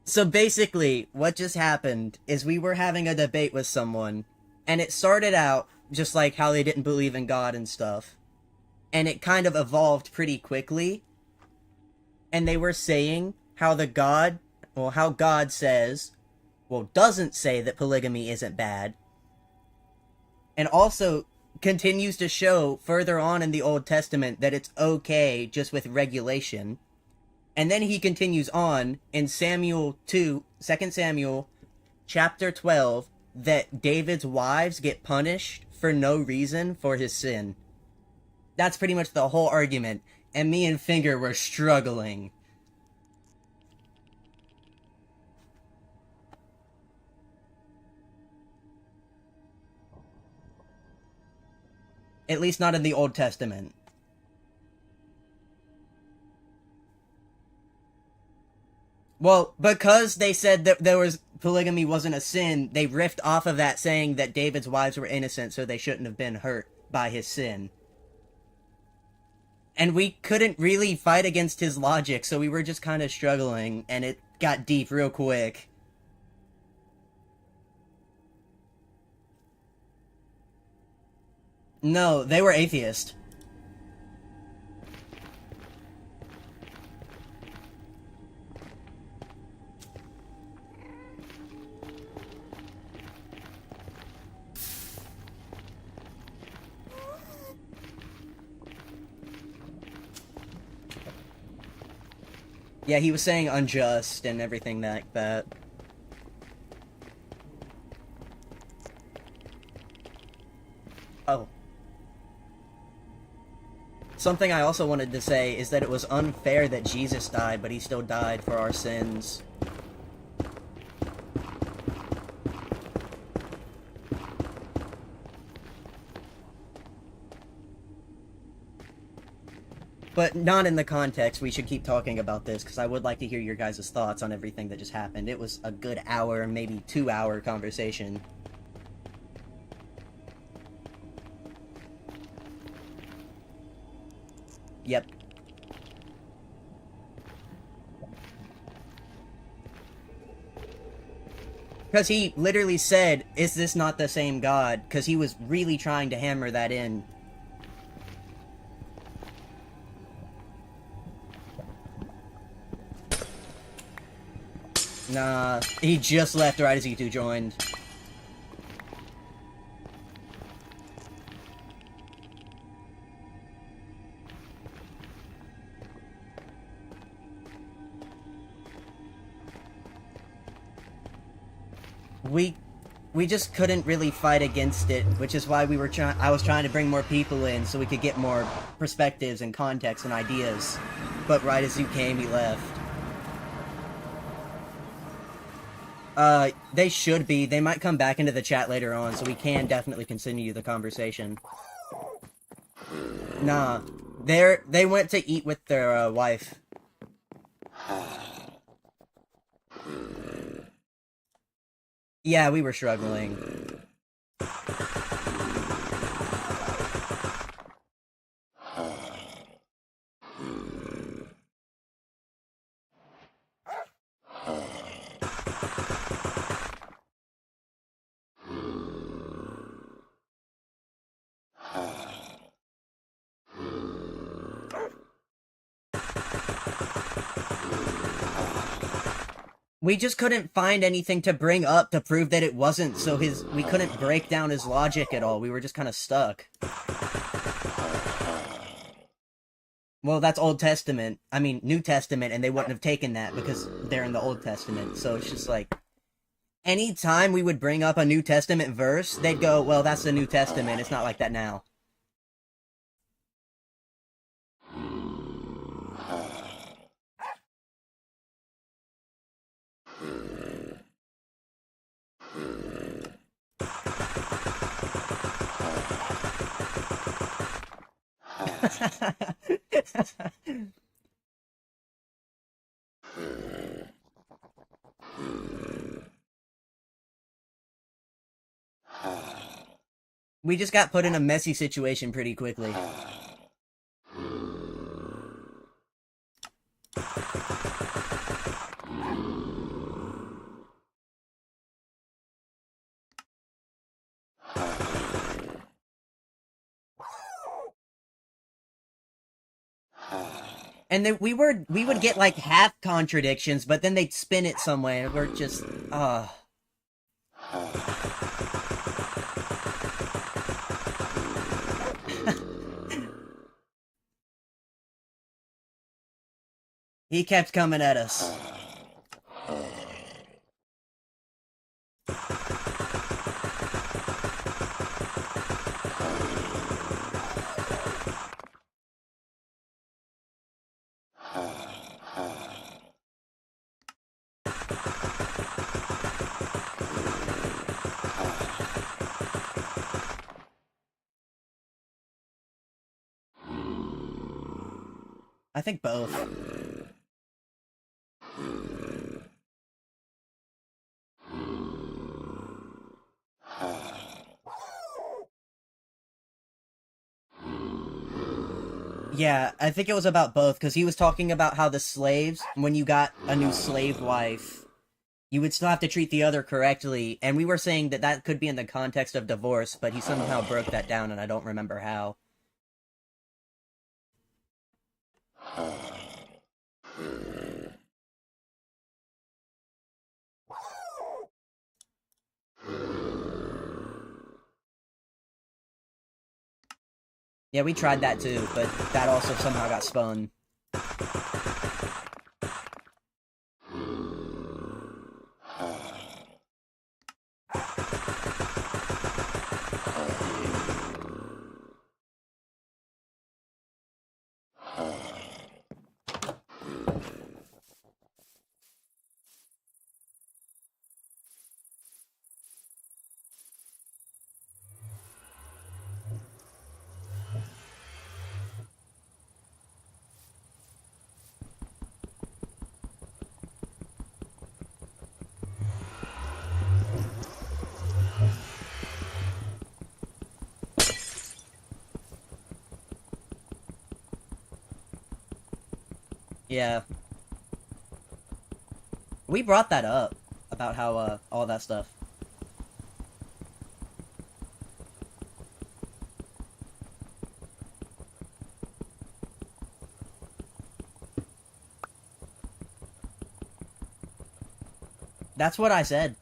So basically, what just happened is we were having a debate with someone, and it started out just like how they didn't believe in God and stuff. And it kind of evolved pretty quickly. And they were saying how how God says, well, doesn't say that polygamy isn't bad. And also continues to show further on in the Old Testament that it's okay just with regulation. And then he continues on in Samuel 2 Samuel chapter 12 that David's wives get punished for no reason for his sin. That's pretty much the whole argument. And me and Finger were struggling. At least not in the Old Testament. Well, because they said that there was polygamy wasn't a sin, they riffed off of that saying that David's wives were innocent, so they shouldn't have been hurt by his sin. And we couldn't really fight against his logic, so we were just kind of struggling, and it got deep real quick. No, they were atheist. Yeah, he was saying unjust and everything like that. Oh. Something I also wanted to say is that it was unfair that Jesus died, but he still died for our sins. But not in the context, we should keep talking about this, because I would like to hear your guys' thoughts on everything that just happened. It was a good hour, maybe 2 hour conversation. Yep. Because he literally said, is this not the same God? Because he was really trying to hammer that in. Nah, he just left right as you two joined. We just couldn't really fight against it, which is why I was trying to bring more people in so we could get more perspectives and context and ideas. But right as you came, he left. They should be. They might come back into the chat later on, so we can definitely continue the conversation. Nah. They went to eat with their, wife. Yeah, we were struggling. We just couldn't find anything to bring up to prove that it wasn't, so we couldn't break down his logic at all. We were just kind of stuck. Well, that's Old Testament. I mean, New Testament, and they wouldn't have taken that because they're in the Old Testament. So it's just like, anytime we would bring up a New Testament verse, they'd go, well, that's the New Testament. It's not like that now. We just got put in a messy situation pretty quickly. And then we would get like half contradictions, but then they'd spin it some way, and we're just, He kept coming at us. I think both. Yeah, I think it was about both, because he was talking about how the slaves, when you got a new slave wife, you would still have to treat the other correctly, and we were saying that that could be in the context of divorce, but he somehow broke that down, and I don't remember how. Yeah, we tried that too, but that also somehow got spun. Yeah, we brought that up, about how, all that stuff. That's what I said.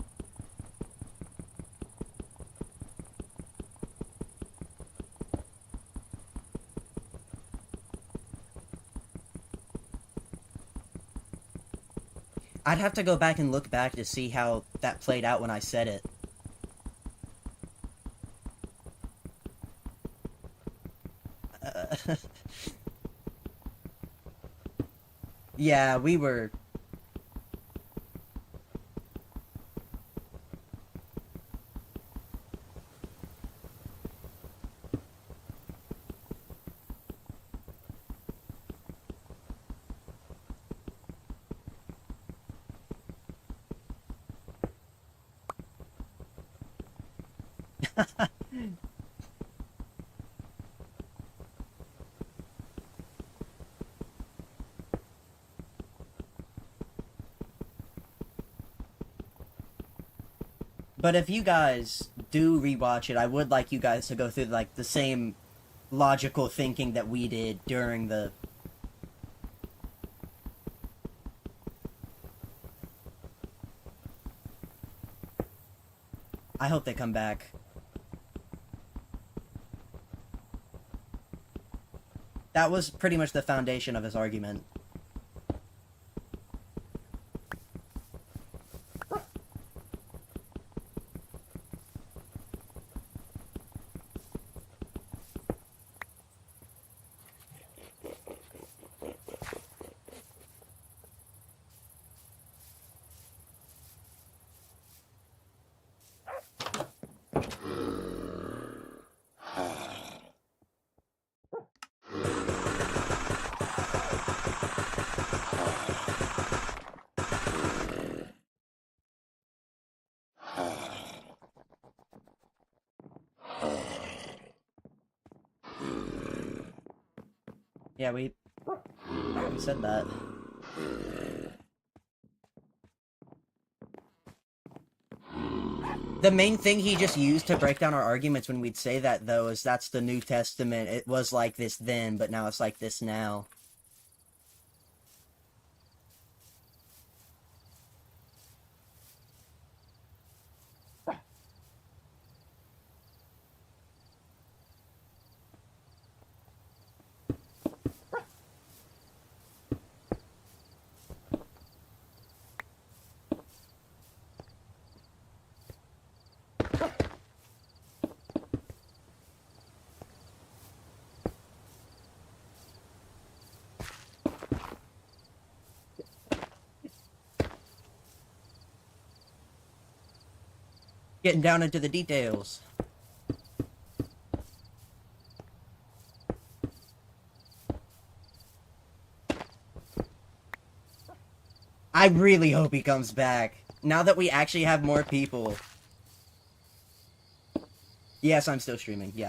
I'd have to go back and look back to see how that played out when I said it. Yeah, we were. But if you guys do rewatch it, I would like you guys to go through like the same logical thinking that we did during the. I hope they come back. That was pretty much the foundation of his argument. Yeah, we said that. The main thing he just used to break down our arguments when we'd say that, though, is that's the New Testament. It was like this then, but now it's like this now. Getting down into the details. I really hope he comes back. Now that we actually have more people. Yes, I'm still streaming. Yeah.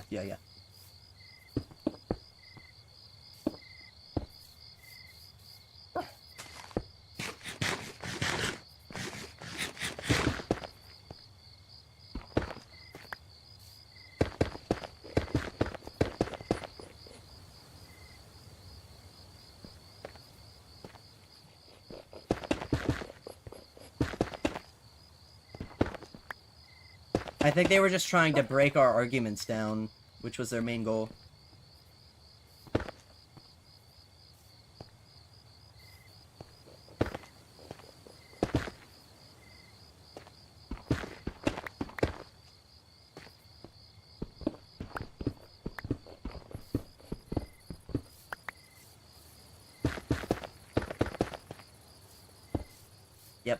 I think they were just trying to break our arguments down, which was their main goal. Yep.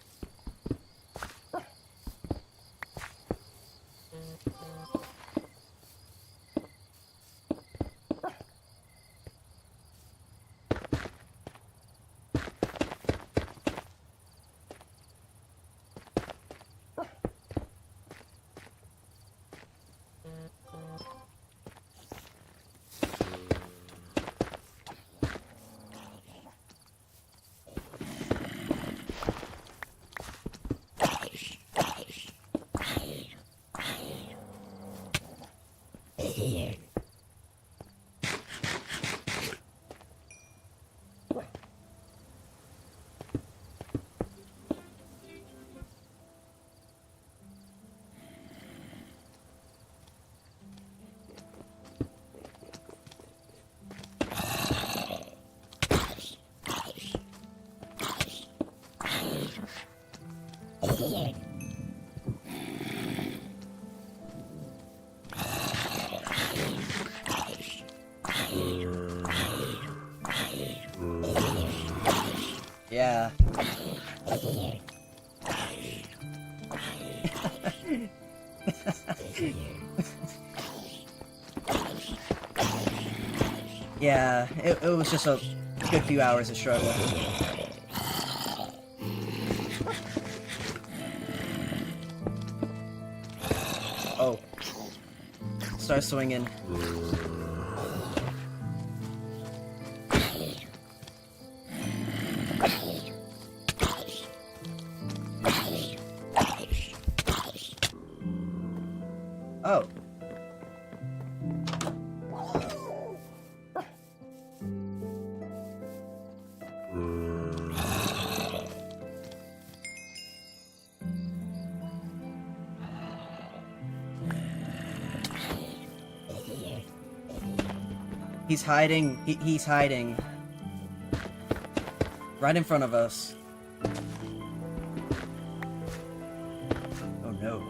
Yeah. Yeah, it was just a good few hours of struggle. Oh. Start swinging. Oh. He's hiding. He's hiding. Right in front of us. Oh no.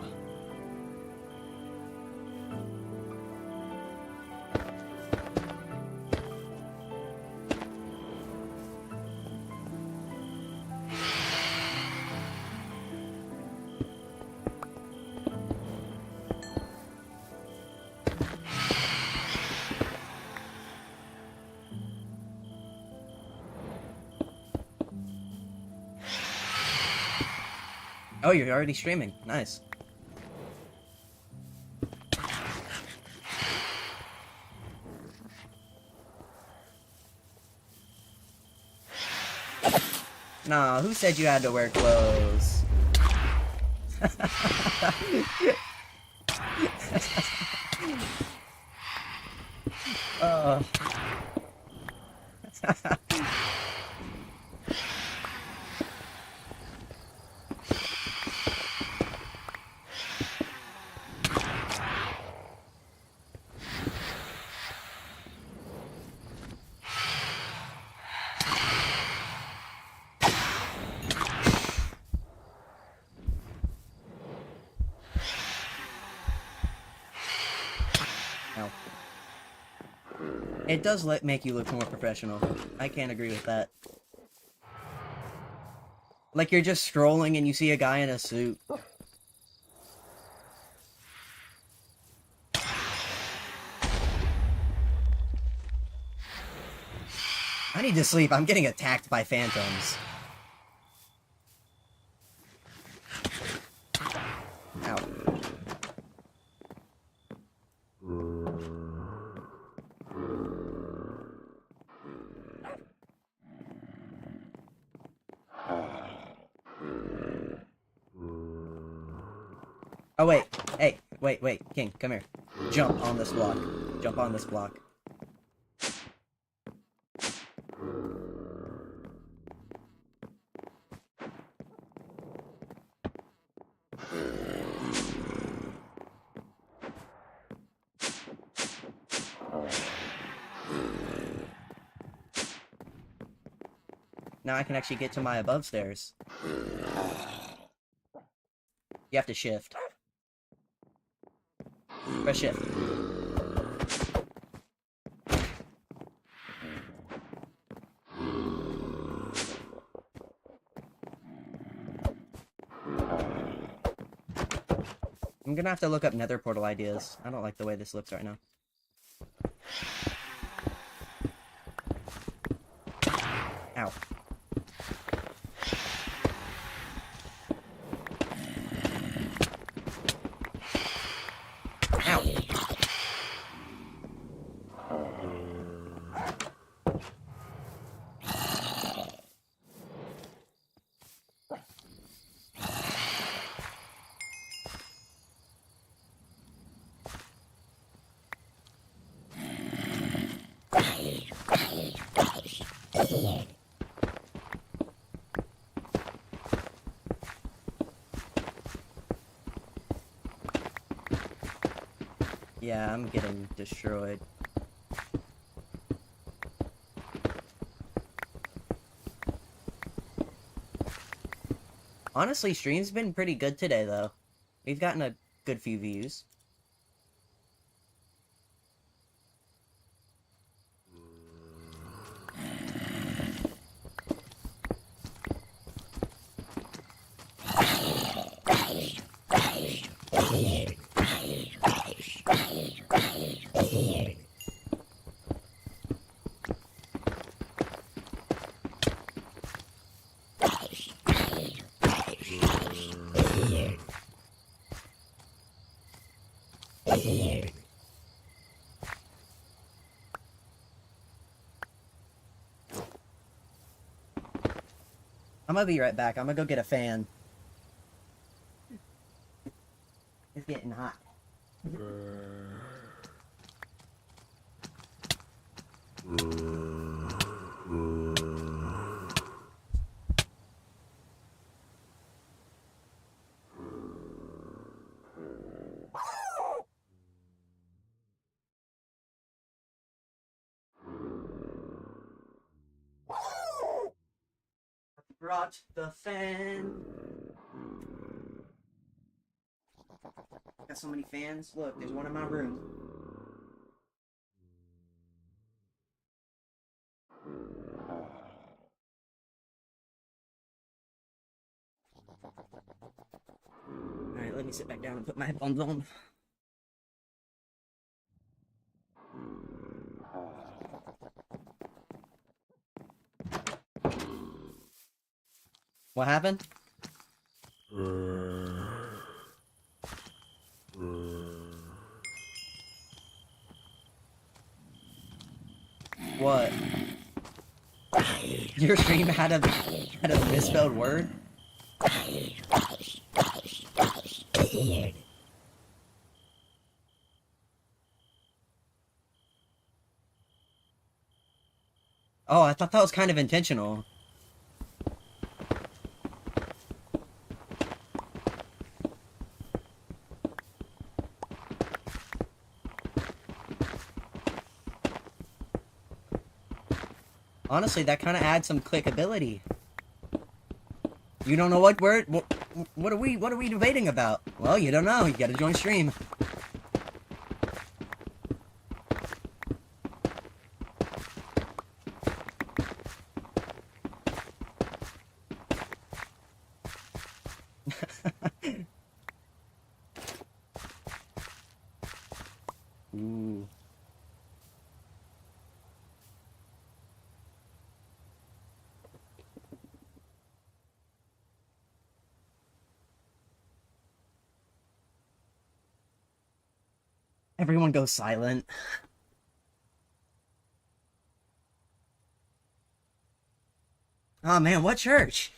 Oh, you're already streaming. Nice. Nah, who said you had to wear clothes? Oh. Ow. It does make you look more professional. I can't agree with that. Like you're just scrolling and you see a guy in a suit. I need to sleep. I'm getting attacked by phantoms. Ow. Oh, wait. Hey, wait. King, come here. Jump on this block. Jump on this block. Now I can actually get to my above stairs. You have to shift. Press shift. I'm gonna have to look up nether portal ideas. I don't like the way this looks right now. Ow. Ow. Yeah, I'm getting destroyed. Honestly, stream's been pretty good today, though. We've gotten a good few views. I'm gonna be right back. I'm gonna go get a fan. It's getting hot. Brought the fan. Got so many fans. Look, there's one in my room. Alright, let me sit back down and put my headphones on. What happened? What? Your stream had a misspelled word? Oh, I thought that was kind of intentional. Honestly, that kind of adds some clickability. You don't know what word? What are we debating about? Well, you don't know. You gotta join stream. Ooh. Everyone goes silent. Oh man, what church?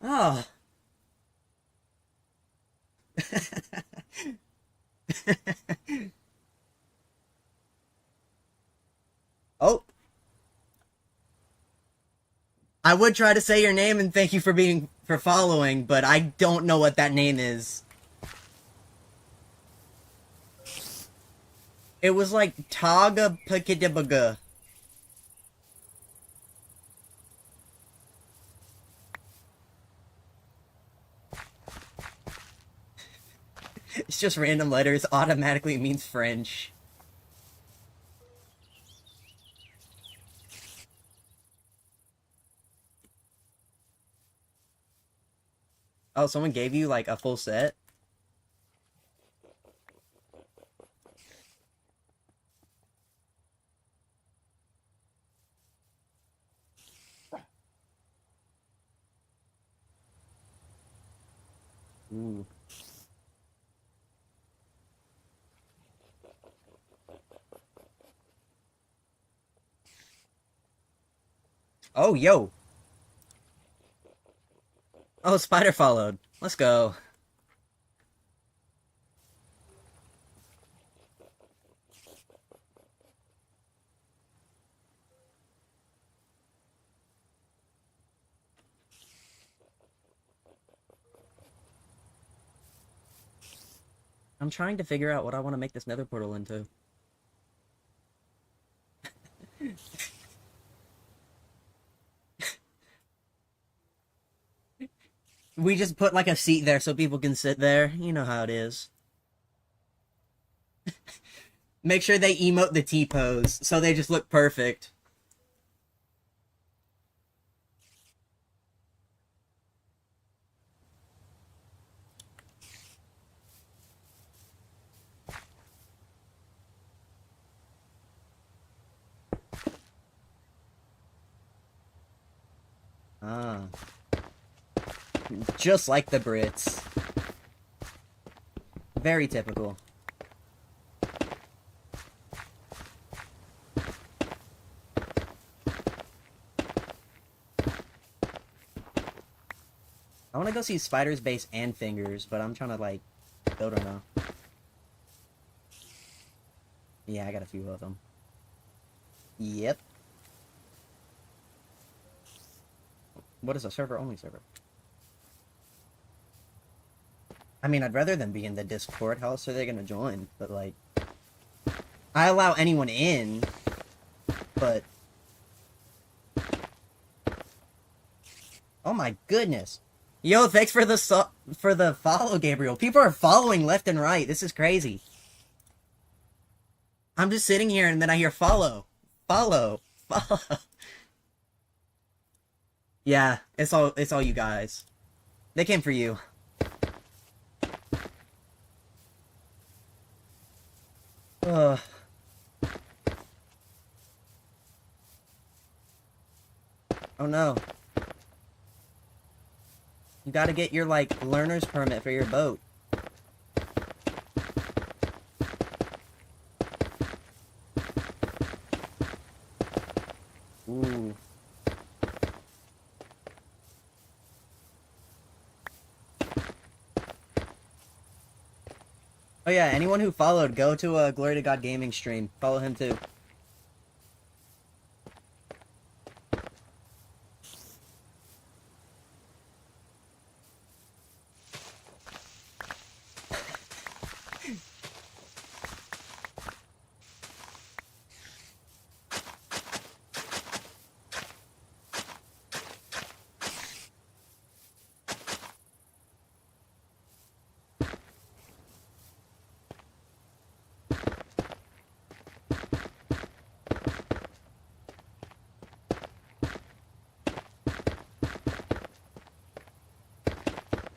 Oh. Oh. I would try to say your name and thank you for following, but I don't know what that name is. It was like Taga Pakidibaga. It's just random letters automatically means French. Oh, someone gave you like a full set? Ooh. Oh, yo. Oh, spider followed. Let's go. I'm trying to figure out what I want to make this nether portal into. We just put like a seat there so people can sit there. You know how it is. Make sure they emote the T-pose so they just look perfect. Ah. Just like the Brits. Very typical. I want to go see Spider's base and Fingers, but I'm trying to, like, build them now. Yeah, I got a few of them. Yep. What is a server-only server? I mean, I'd rather them be in the Discord. How else are they gonna join? But, like, I allow anyone in, but... Oh my goodness. Yo, thanks for the follow, Gabriel. People are following left and right. This is crazy. I'm just sitting here and then I hear follow. Follow. Follow. Yeah, it's all you guys. They came for you. Ugh. Oh no. You gotta get your, like, learner's permit for your boat. Ooh. Oh yeah, anyone who followed, go to a Glory to God Gaming stream. Follow him too.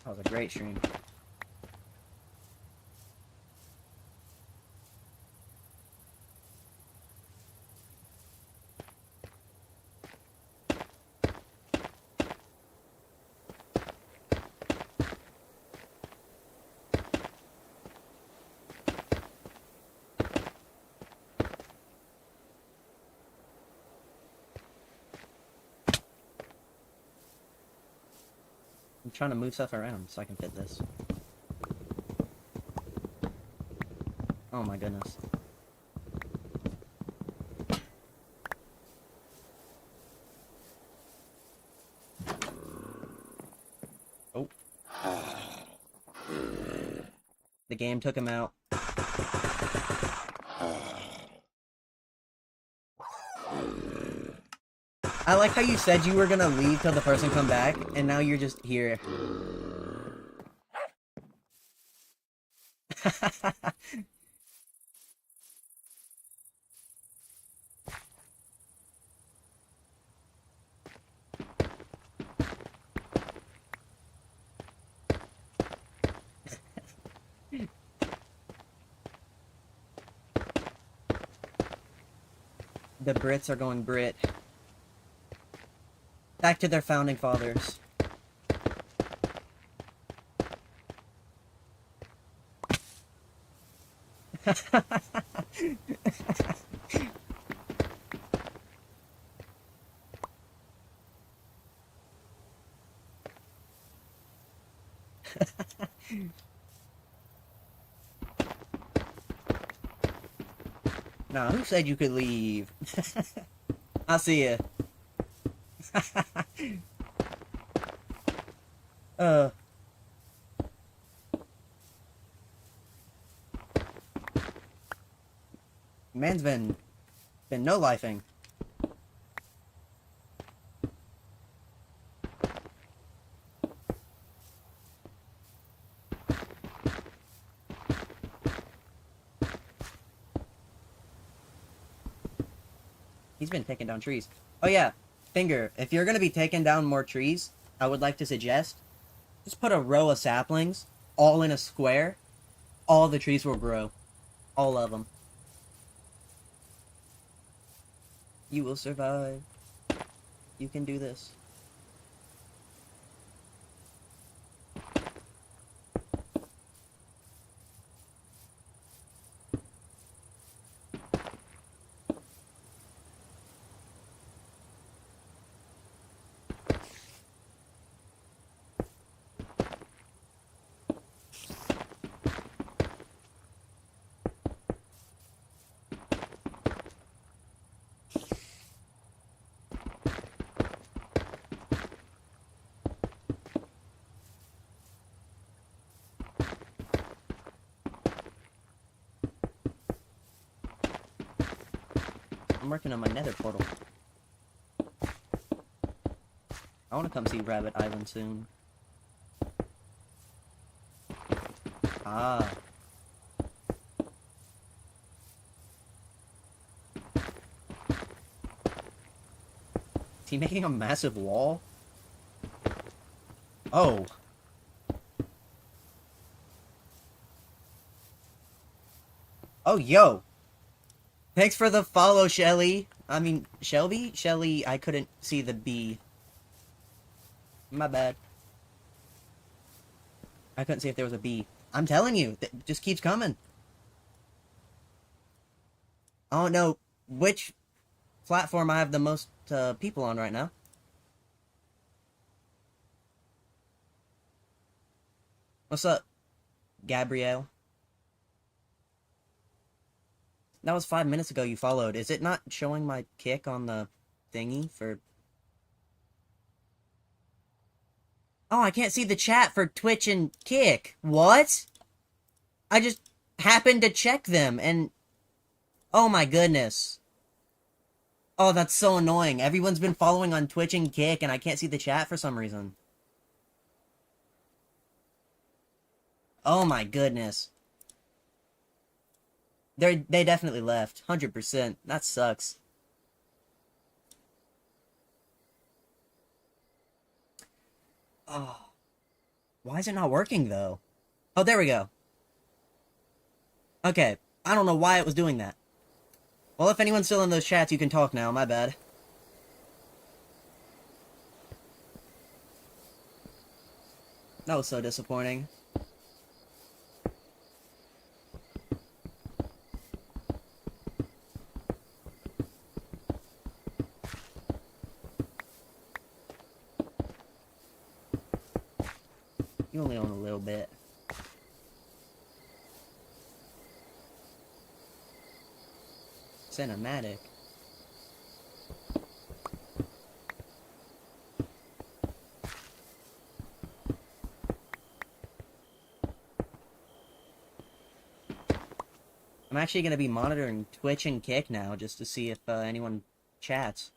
That was a great stream. I'm trying to move stuff around so I can fit this. Oh my goodness. Oh. The game took him out. I like how you said you were gonna leave till the person come back, and now you're just here. The Brits are going Brit. Back to their founding fathers. Nah, who said you could leave? I'll see ya. uh, man's been no lifing. He's been taking down trees. Oh yeah, Finger, if you're gonna be taking down more trees, I would like to suggest just put a row of saplings all in a square. All the trees will grow. All of them. You will survive. You can do this. I'm working on my nether portal. I want to come see Rabbit Island soon. Ah. Is he making a massive wall? Oh. Oh, yo. Thanks for the follow, Shelly. I mean, Shelby? Shelly, I couldn't see the B. My bad. I couldn't see if there was a B. I'm telling you, it just keeps coming. I don't know which platform I have the most people on right now. What's up, Gabrielle? That was 5 minutes ago you followed. Is it not showing my kick on the thingy for... Oh, I can't see the chat for Twitch and Kick. What? I just happened to check them and... Oh my goodness. Oh, that's so annoying. Everyone's been following on Twitch and Kick and I can't see the chat for some reason. Oh my goodness. They definitely left. 100%. That sucks. Oh. Why is it not working, though? Oh, there we go. Okay. I don't know why it was doing that. Well, if anyone's still in those chats, you can talk now. My bad. That was so disappointing. You only own a little bit. Cinematic. I'm actually going to be monitoring Twitch and Kick now just to see if anyone chats.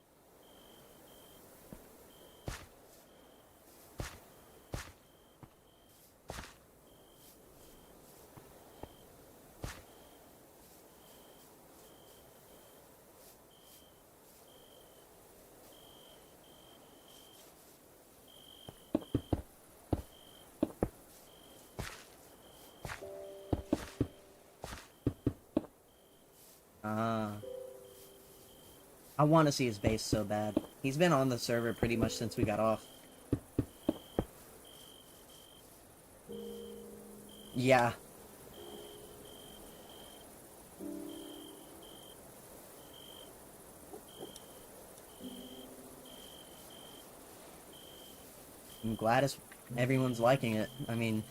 I want to see his base so bad. He's been on the server pretty much since we got off. Yeah. I'm glad everyone's liking it. I mean...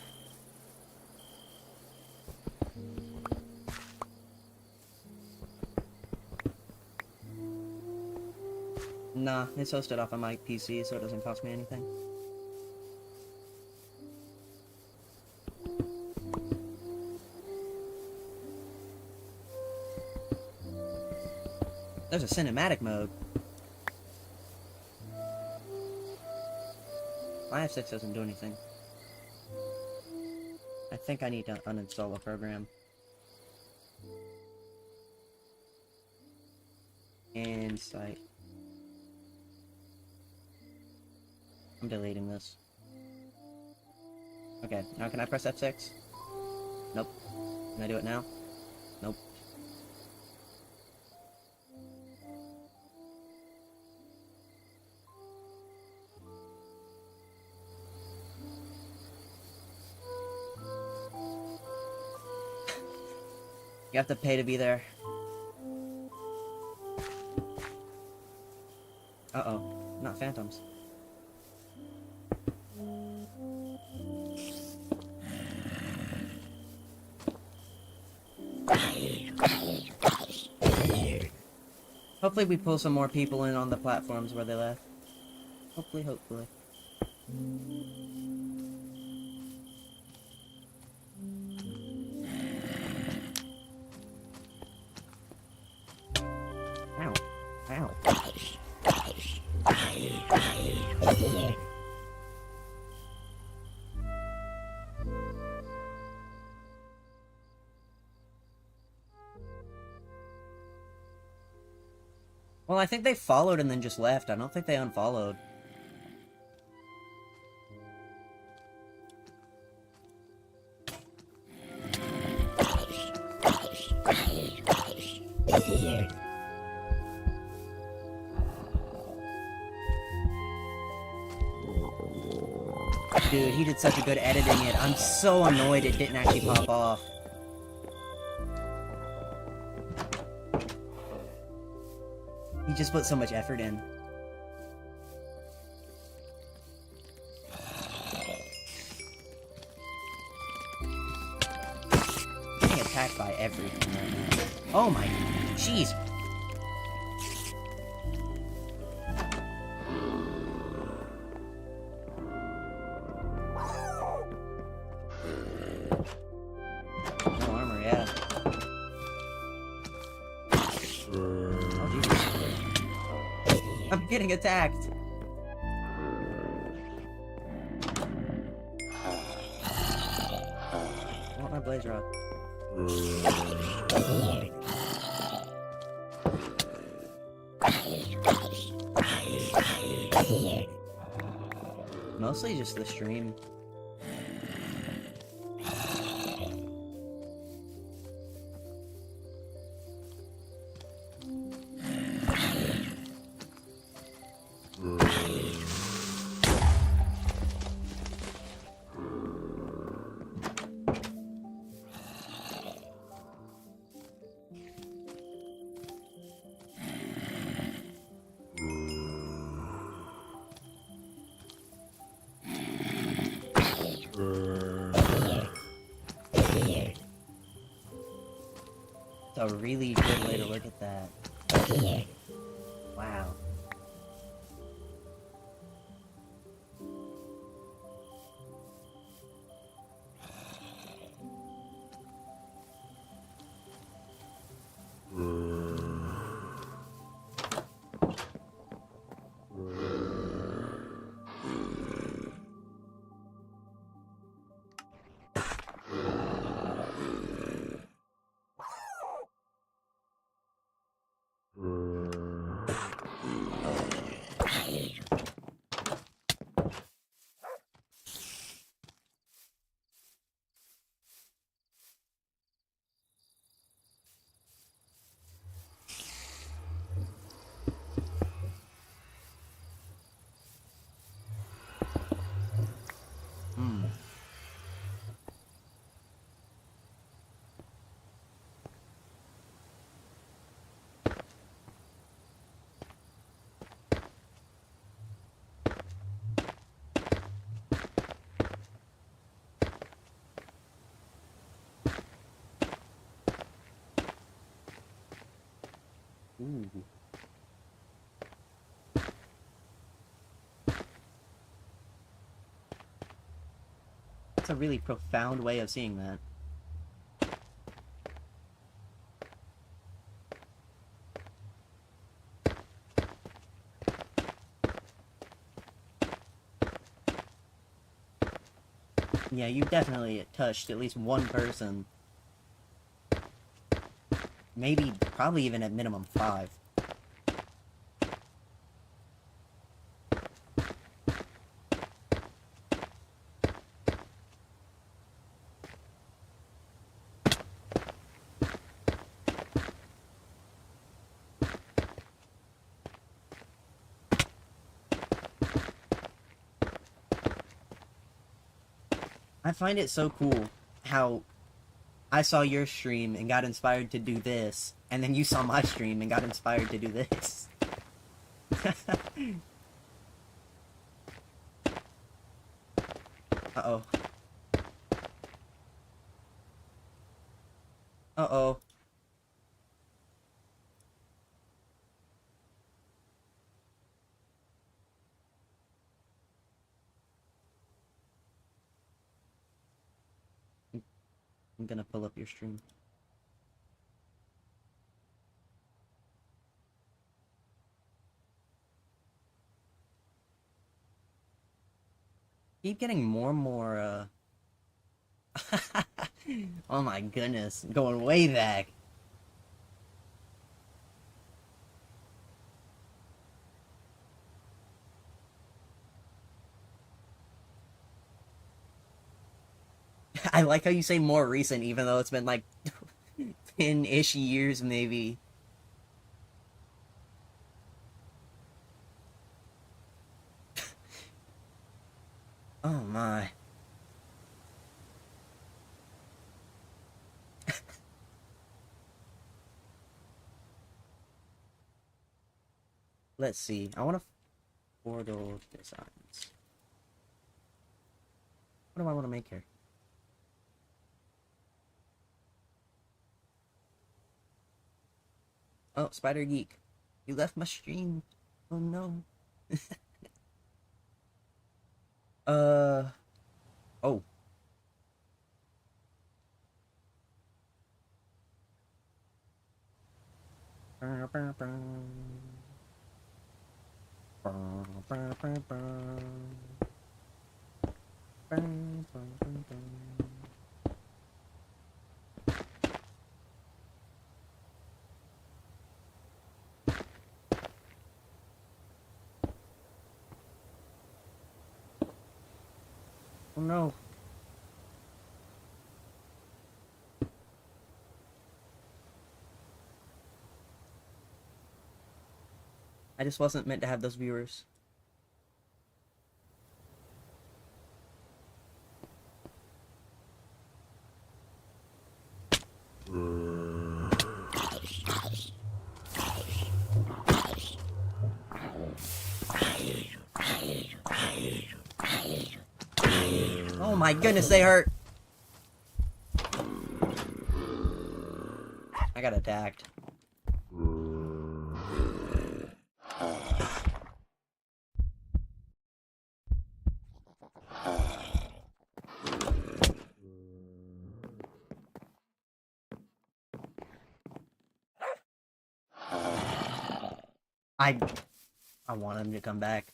Nah, it's hosted off of my PC, so it doesn't cost me anything. There's a cinematic mode. My F6 doesn't do anything. I think I need to uninstall a program. Insight. I'm deleting this. Okay, now can I press F6? Nope. Can I do it now? Nope. You have to pay to be there. Uh-oh. Not phantoms. Hopefully we pull some more people in on the platforms where they left. Hopefully, hopefully. Ow. Ow. Well, I think they followed and then just left. I don't think they unfollowed. Dude, he did such a good editing it. I'm so annoyed it didn't actually pop off. He just put so much effort in. I'm getting attacked by everything right now. Oh my... Jeez. No armor, yeah. Oh, Jesus. I'm getting attacked. I want my blaze rod. Mostly just the stream. It's a really good way to look at that. Wow. Ooh. That's a really profound way of seeing that. Yeah, you definitely touched at least one person. Maybe, probably even at minimum 5. I find it so cool how I saw your stream and got inspired to do this, and then you saw my stream and got inspired to do this. Uh-oh. Uh-oh. I'm gonna pull up your stream. Keep getting more and more, oh my goodness. Going way back. I like how you say more recent, even though it's been like 10-ish years, maybe. Oh my. Let's see. I want to portal designs. What do I want to make here? Oh, Spider Geek. You left my stream. Oh no. Oh. Oh no. I just wasn't meant to have those viewers. Oh my goodness, they hurt. I got attacked. I want him to come back.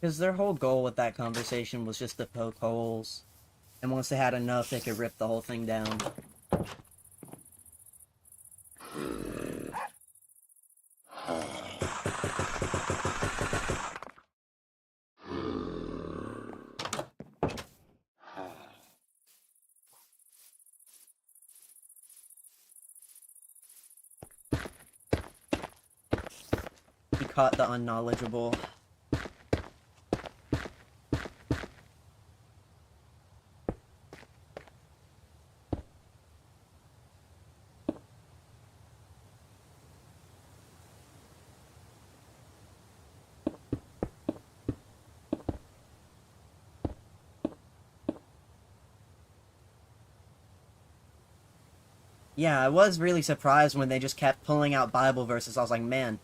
Because their whole goal with that conversation was just to poke holes. And once they had enough, they could rip the whole thing down. He caught the unknowledgeable. Yeah, I was really surprised when they just kept pulling out Bible verses. I was like, man.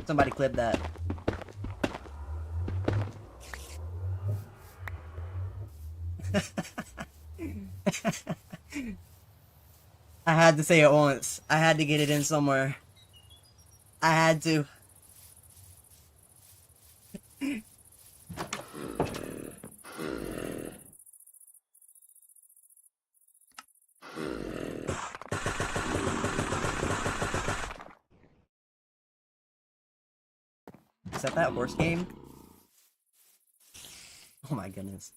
Somebody clip that. I had to say it once. I had to get it in somewhere. I had to. Is that horse game? Oh my goodness.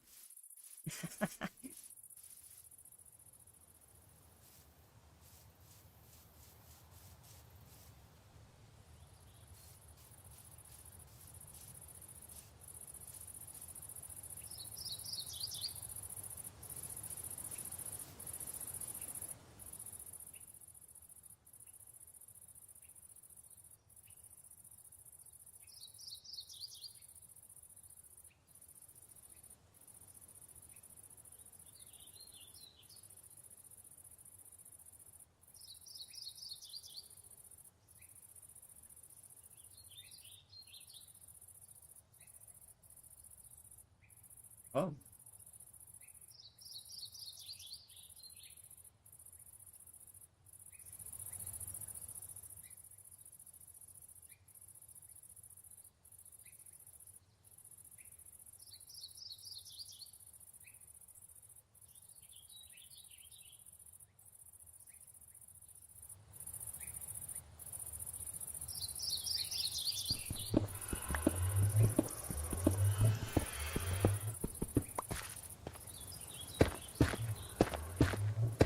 Oh.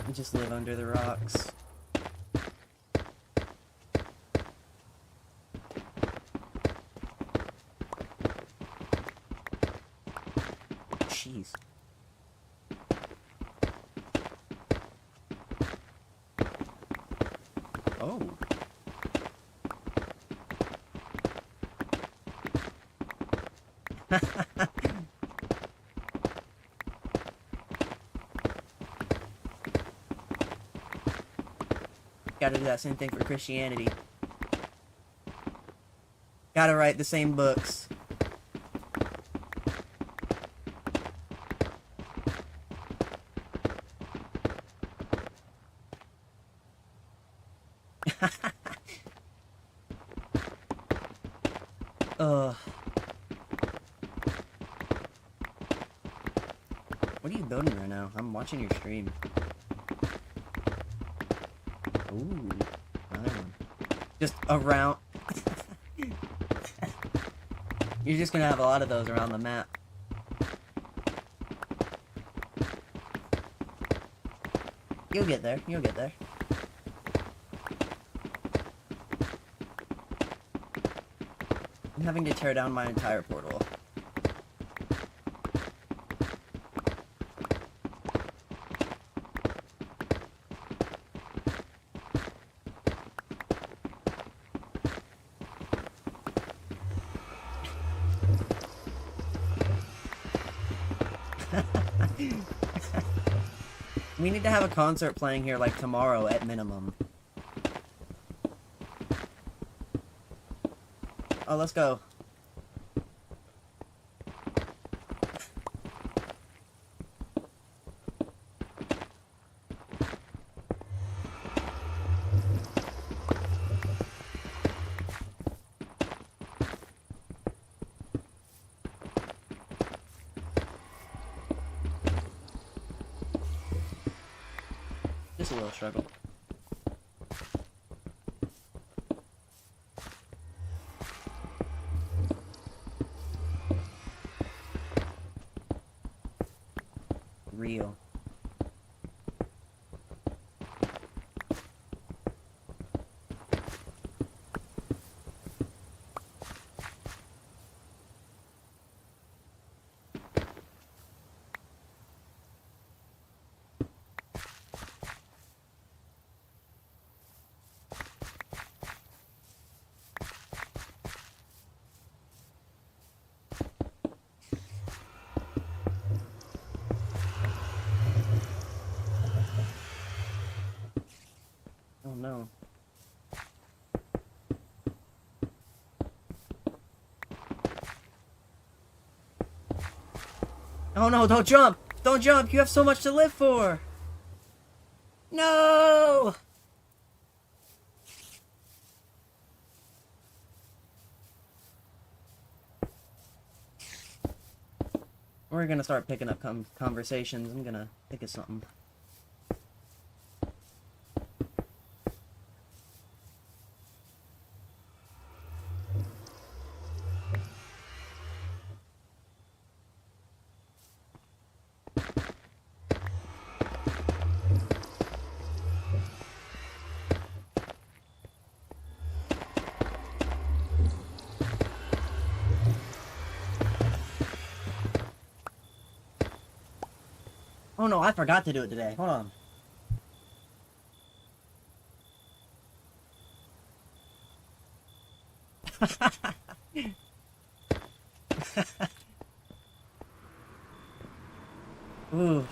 You just live under the rocks. Jeez. Oh. Gotta do that same thing for Christianity. Gotta write the same books. Ugh. What are you building right now? I'm watching your stream. Ooh, another one. Just around. You're just gonna have a lot of those around the map. You'll get there. You'll get there. I'm having to tear down my entire portal. We need to have a concert playing here like tomorrow at minimum. Oh, let's go. Just a little struggle. Real. Oh no. Oh no, don't jump! Don't jump! You have so much to live for! No! We're gonna start picking up conversations. I'm gonna think of something. Oh no, I forgot to do it today. Hold on. Ooh.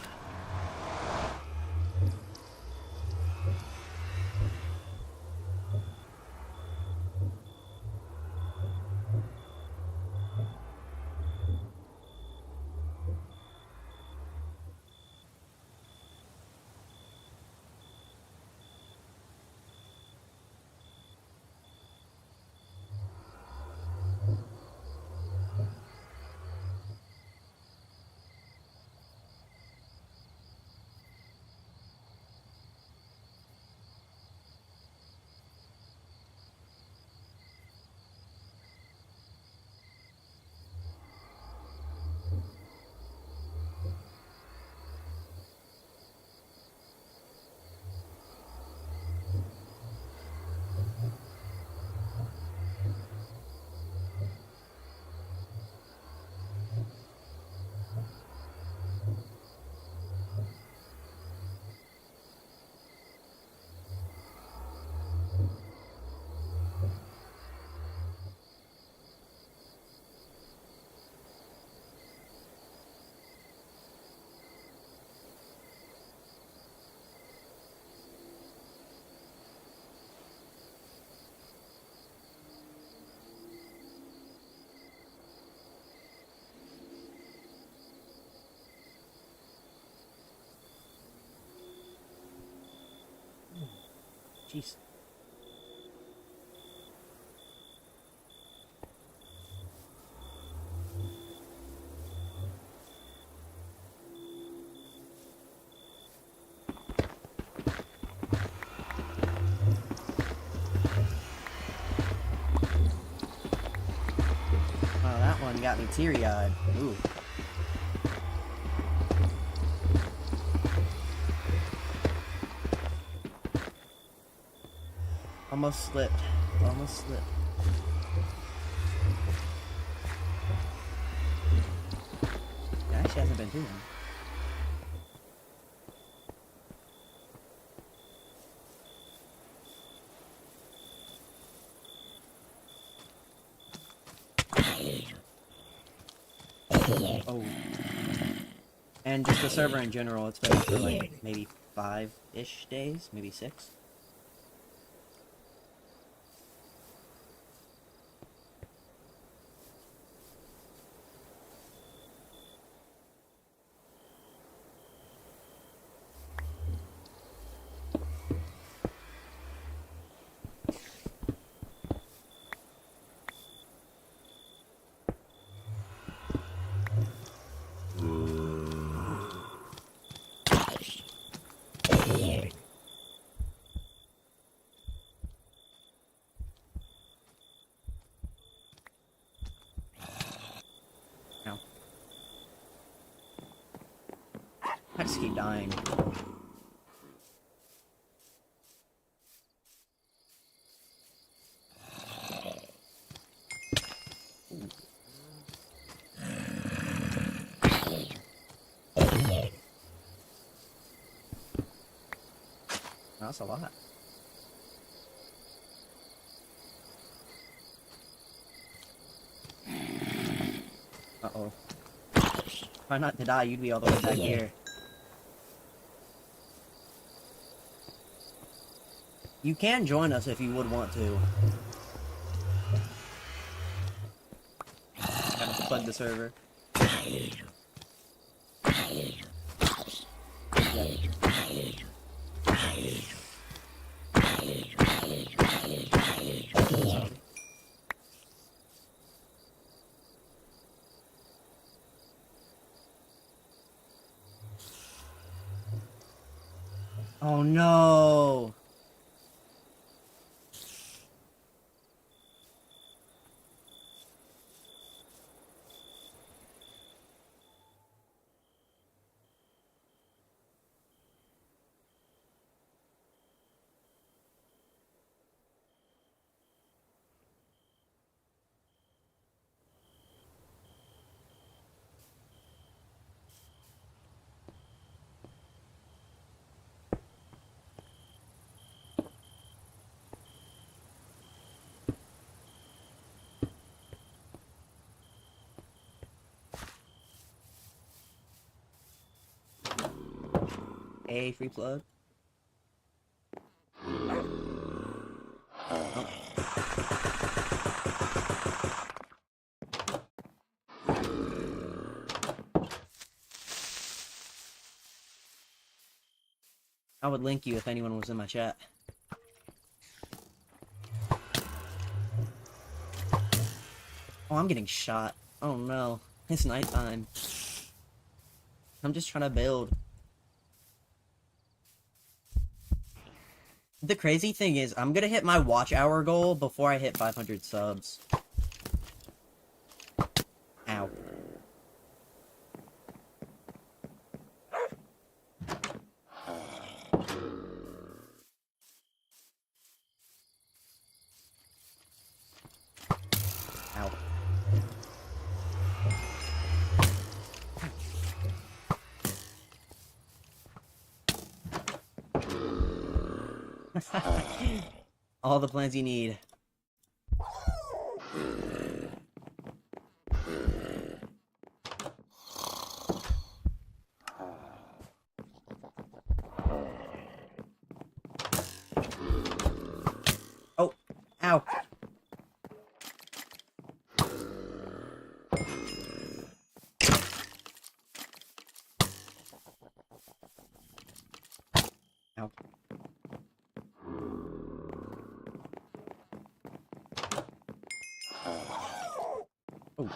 Jeez. You got me teary-eyed. Ooh. Almost slipped. Almost slipped. It actually hasn't been too long. Oh. And just the server in general, it's been up for like maybe 5-ish days, maybe 6. Ow. I just keep dying. That's a lot. Uh-oh. Try not to die, you'd be all the way back here. You can join us if you would want to. Gotta plug the server. Oh no! Hey, free plug. Oh. I would link you if anyone was in my chat. Oh, I'm getting shot. Oh no. It's nighttime. I'm just trying to build. The crazy thing is, I'm gonna hit my watch hour goal before I hit 500 subs. Ow. Ow. All the plans you need. Oh, ow. Ow. Oh.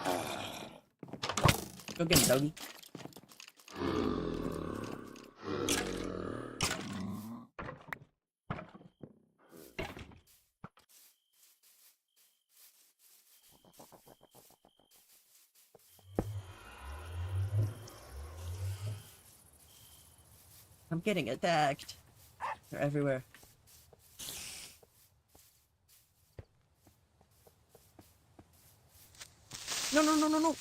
Go get him, doggy. I'm getting attacked. They're everywhere. No, no, no, no, no.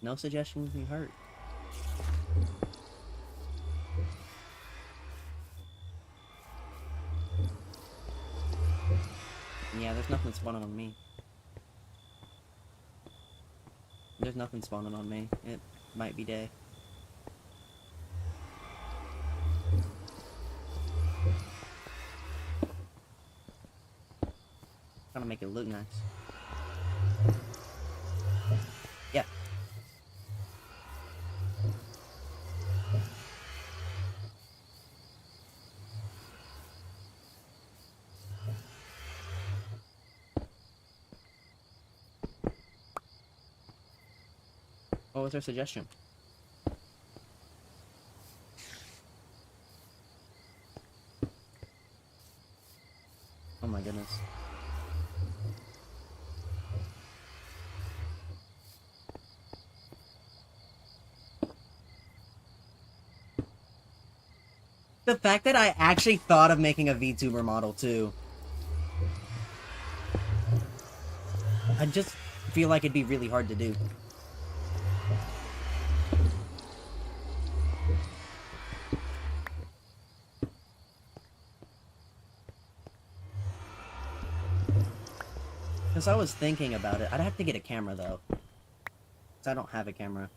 No suggestions me hurt. Yeah, there's nothing spawning on me. There's nothing spawning on me. It might be day. Trying to make it look nice. Yeah. What was her suggestion? Oh my goodness. The fact that I actually thought of making a VTuber model too. I just feel like it'd be really hard to do. Because I was thinking about it. I'd have to get a camera though. Because I don't have a camera.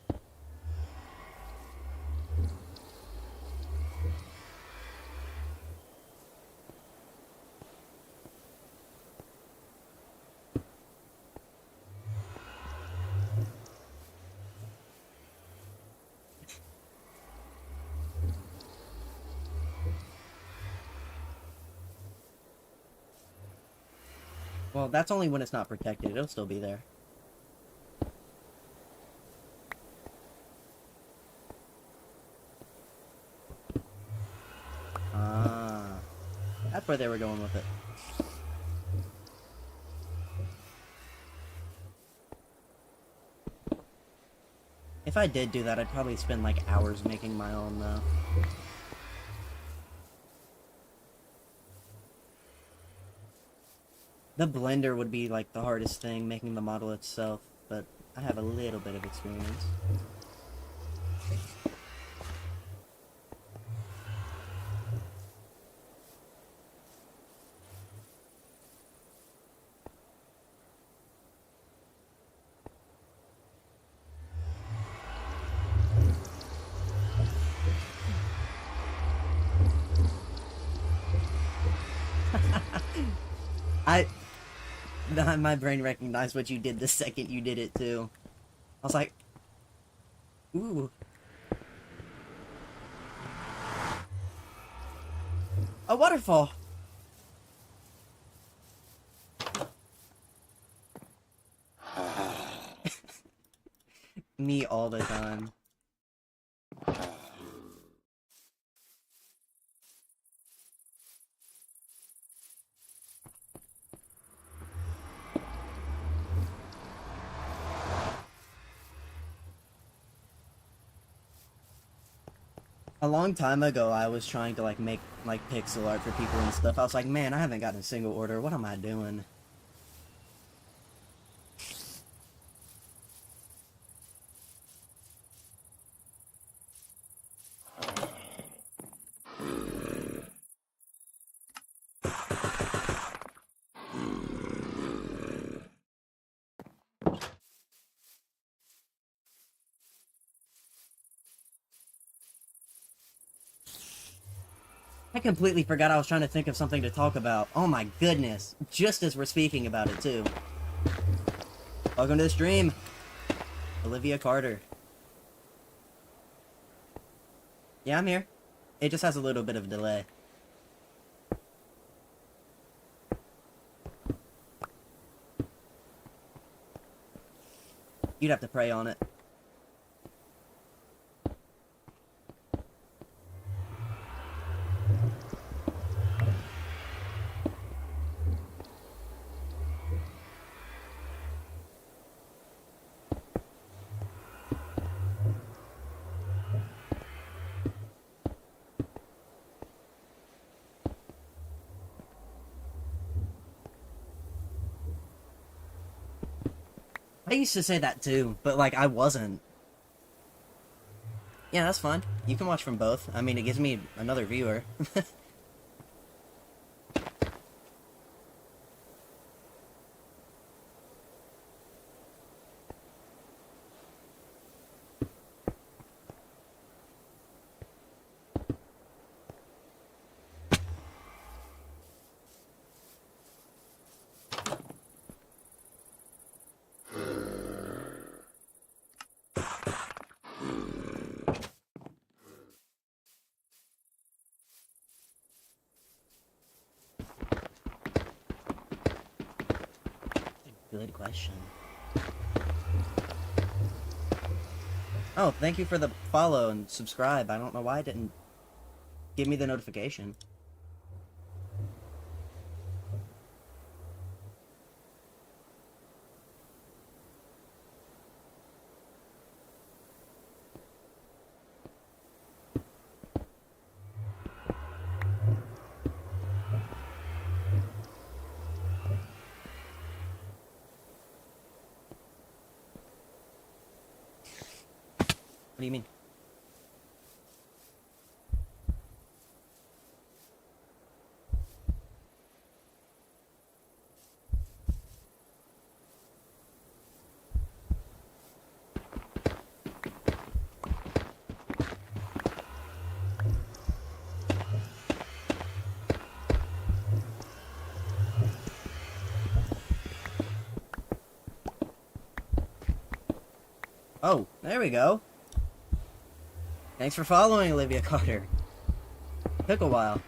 Well, that's only when it's not protected. It'll still be there. Ah. That's where they were going with it. If I did do that, I'd probably spend like hours making my own though. The blender would be like the hardest thing, making the model itself, but I have a little bit of experience. My brain recognized what you did the second you did it too. I was like, ooh. A waterfall! Me all the time. A long time ago, I was trying to like make like pixel art for people and stuff. I was like, man, I haven't gotten a single order. What am I doing? I completely forgot I was trying to think of something to talk about. Oh my goodness. Just as we're speaking about it, too. Welcome to the stream, Olivia Carter. Yeah, I'm here. It just has a little bit of a delay. You'd have to pray on it. I used to say that too, but like I wasn't. Yeah, that's fine. You can watch from both. I mean, it gives me another viewer. Good question. Oh, thank you for the follow and subscribe. I don't know why it didn't give me the notification. What do you mean? Oh, there we go. Thanks for following, Olivia Carter. Took a while.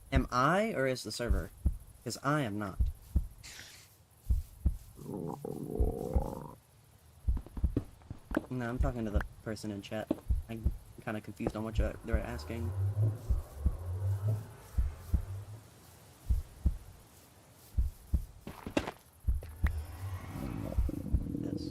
Am I, or is the server? Because I am not. No, I'm talking to the person in chat. I'm kind of confused on what they're asking. Yes.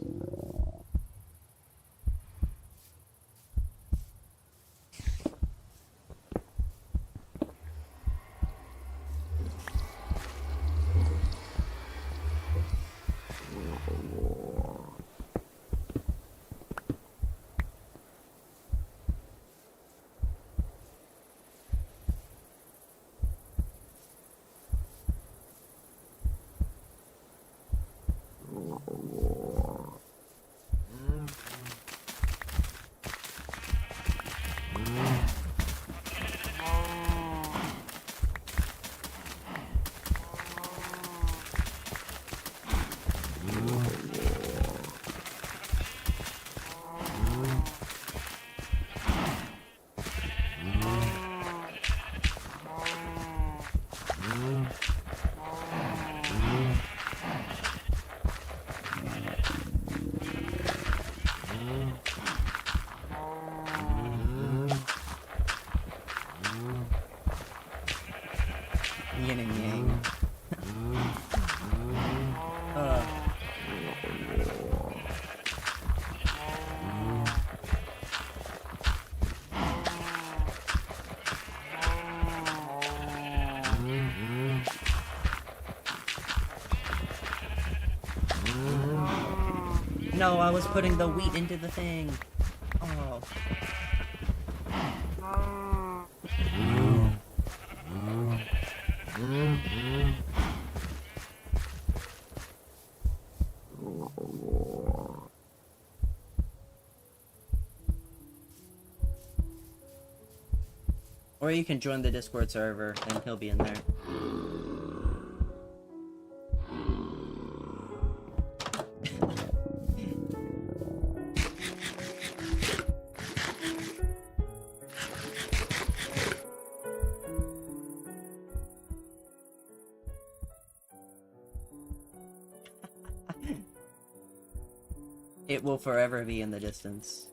No, I was putting the wheat into the thing. Oh. Or you can join the Discord server, and he'll be in there. It will forever be in the distance.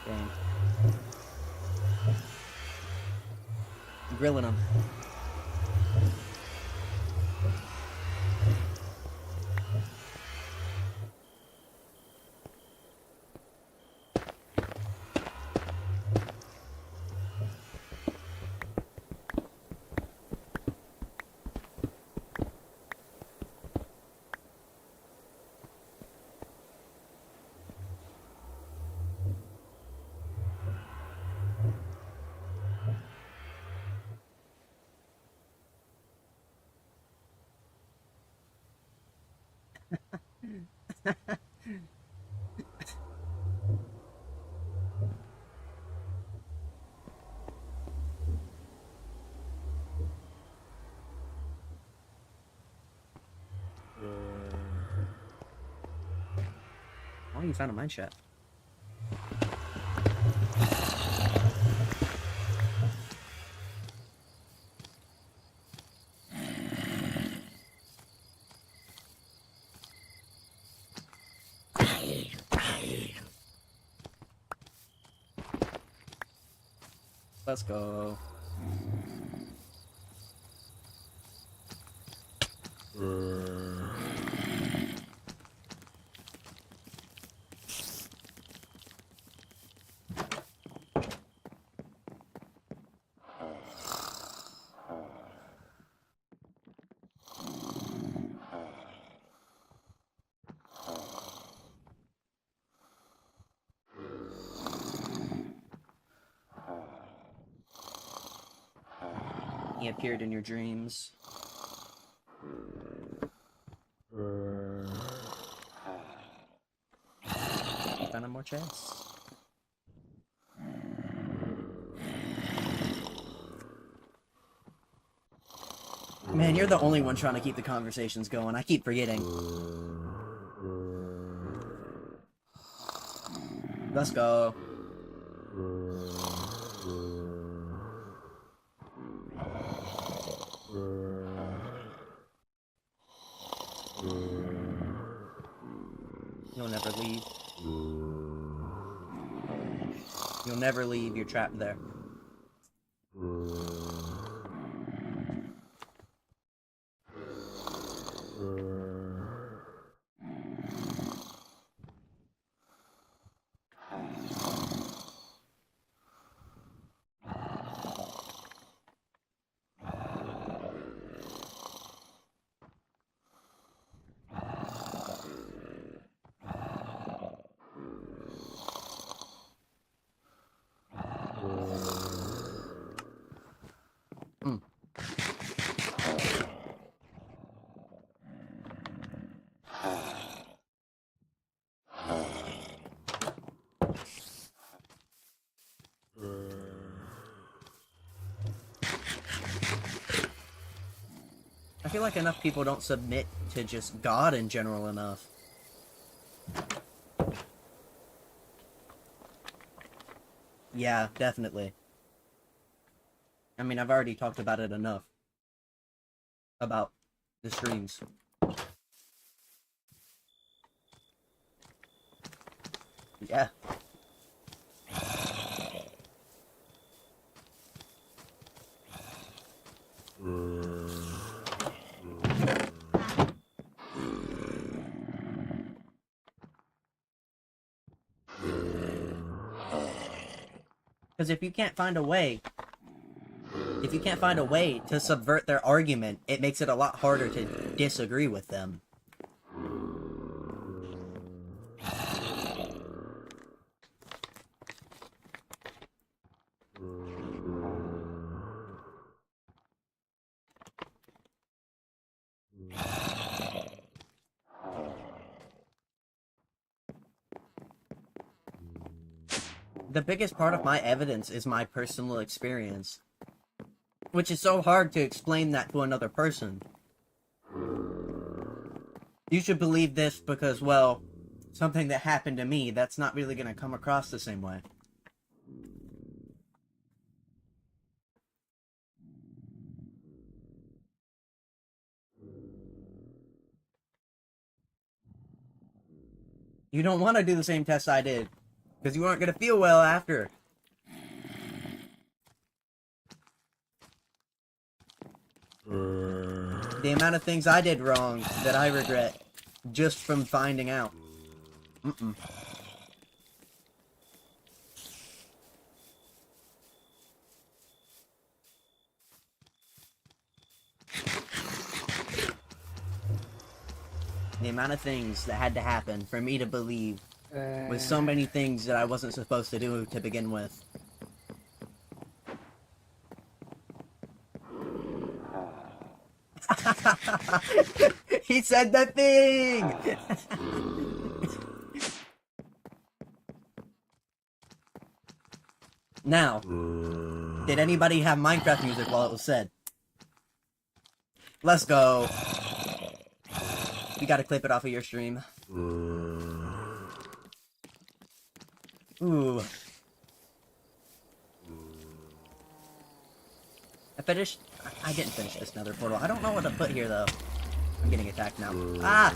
Dang. I'm grilling them. Oh, you found a mine shaft. Let's go. He appeared in your dreams. Found more chests. Man, you're the only one trying to keep the conversations going. I keep forgetting. Let's go. You'll never leave. You'll never leave. You're trapped there. I feel like enough people don't submit to just God in general enough. Yeah, definitely. I mean, I've already talked about it enough. About the streams. Yeah. Because if you can't find a way to subvert their argument, it makes it a lot harder to disagree with them. The biggest part of my evidence is my personal experience, which is so hard to explain that to another person. You should believe this because, well, something that happened to me, that's not really going to come across the same way. You don't want to do the same test I did, because you aren't going to feel well after. The amount of things I did wrong that I regret just from finding out. The amount of things that had to happen for me to believe with so many things that I wasn't supposed to do to begin with. He said the thing! Now, did anybody have Minecraft music while it was said? Let's go. You gotta clip it off of your stream. Ooh. I didn't finish this nether portal. I don't know what to put here, though. I'm getting attacked now. Ah!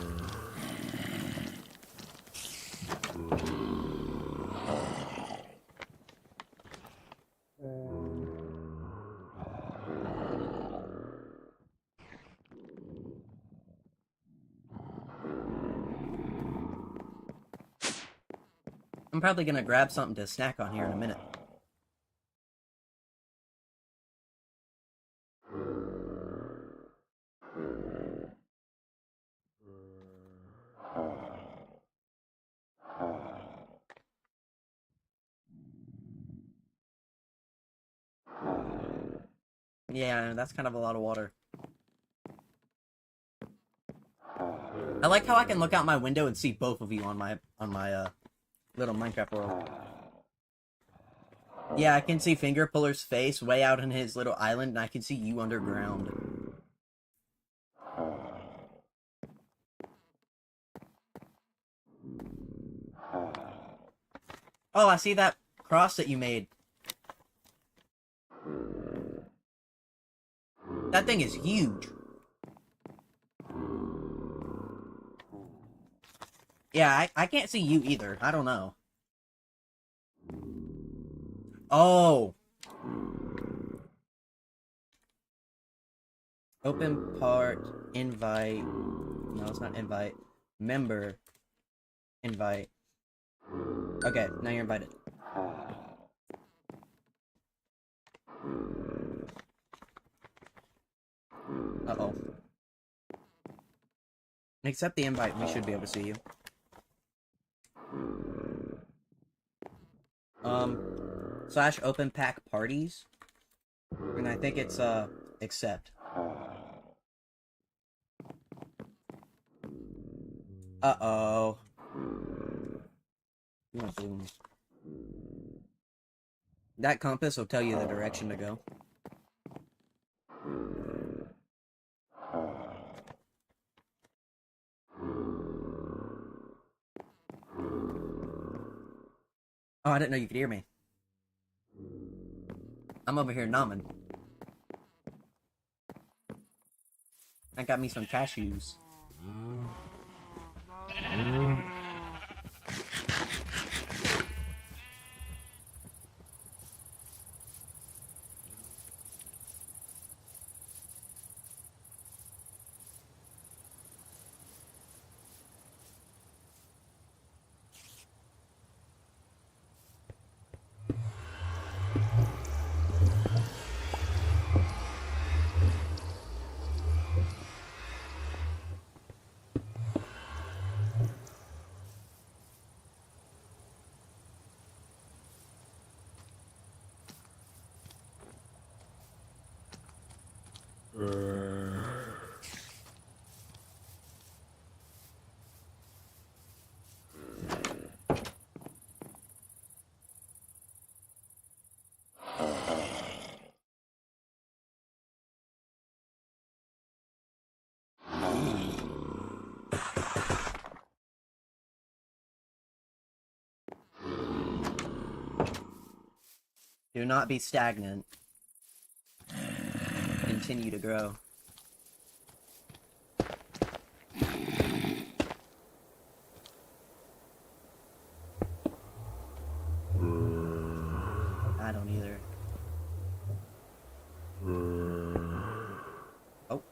I'm probably gonna grab something to snack on here in a minute. Yeah, that's kind of a lot of water. I like how I can look out my window and see both of you on my little Minecraft world. Yeah, I can see Finger Puller's face way out in his little island, and I can see you underground. Oh, I see that cross that you made. That thing is huge. Yeah, I can't see you either. I don't know. Oh. Open part, invite. No, it's not invite. Member. Invite. Okay, now you're invited. Uh-oh. Accept the invite, we should be able to see you. Slash open pack parties. And I think it's, accept. Uh-oh. That compass will tell you the direction to go. Oh, I didn't know you could hear me. I'm over here numbing. I got me some cashews. Do not be stagnant. Continue to grow. I don't either. Oh.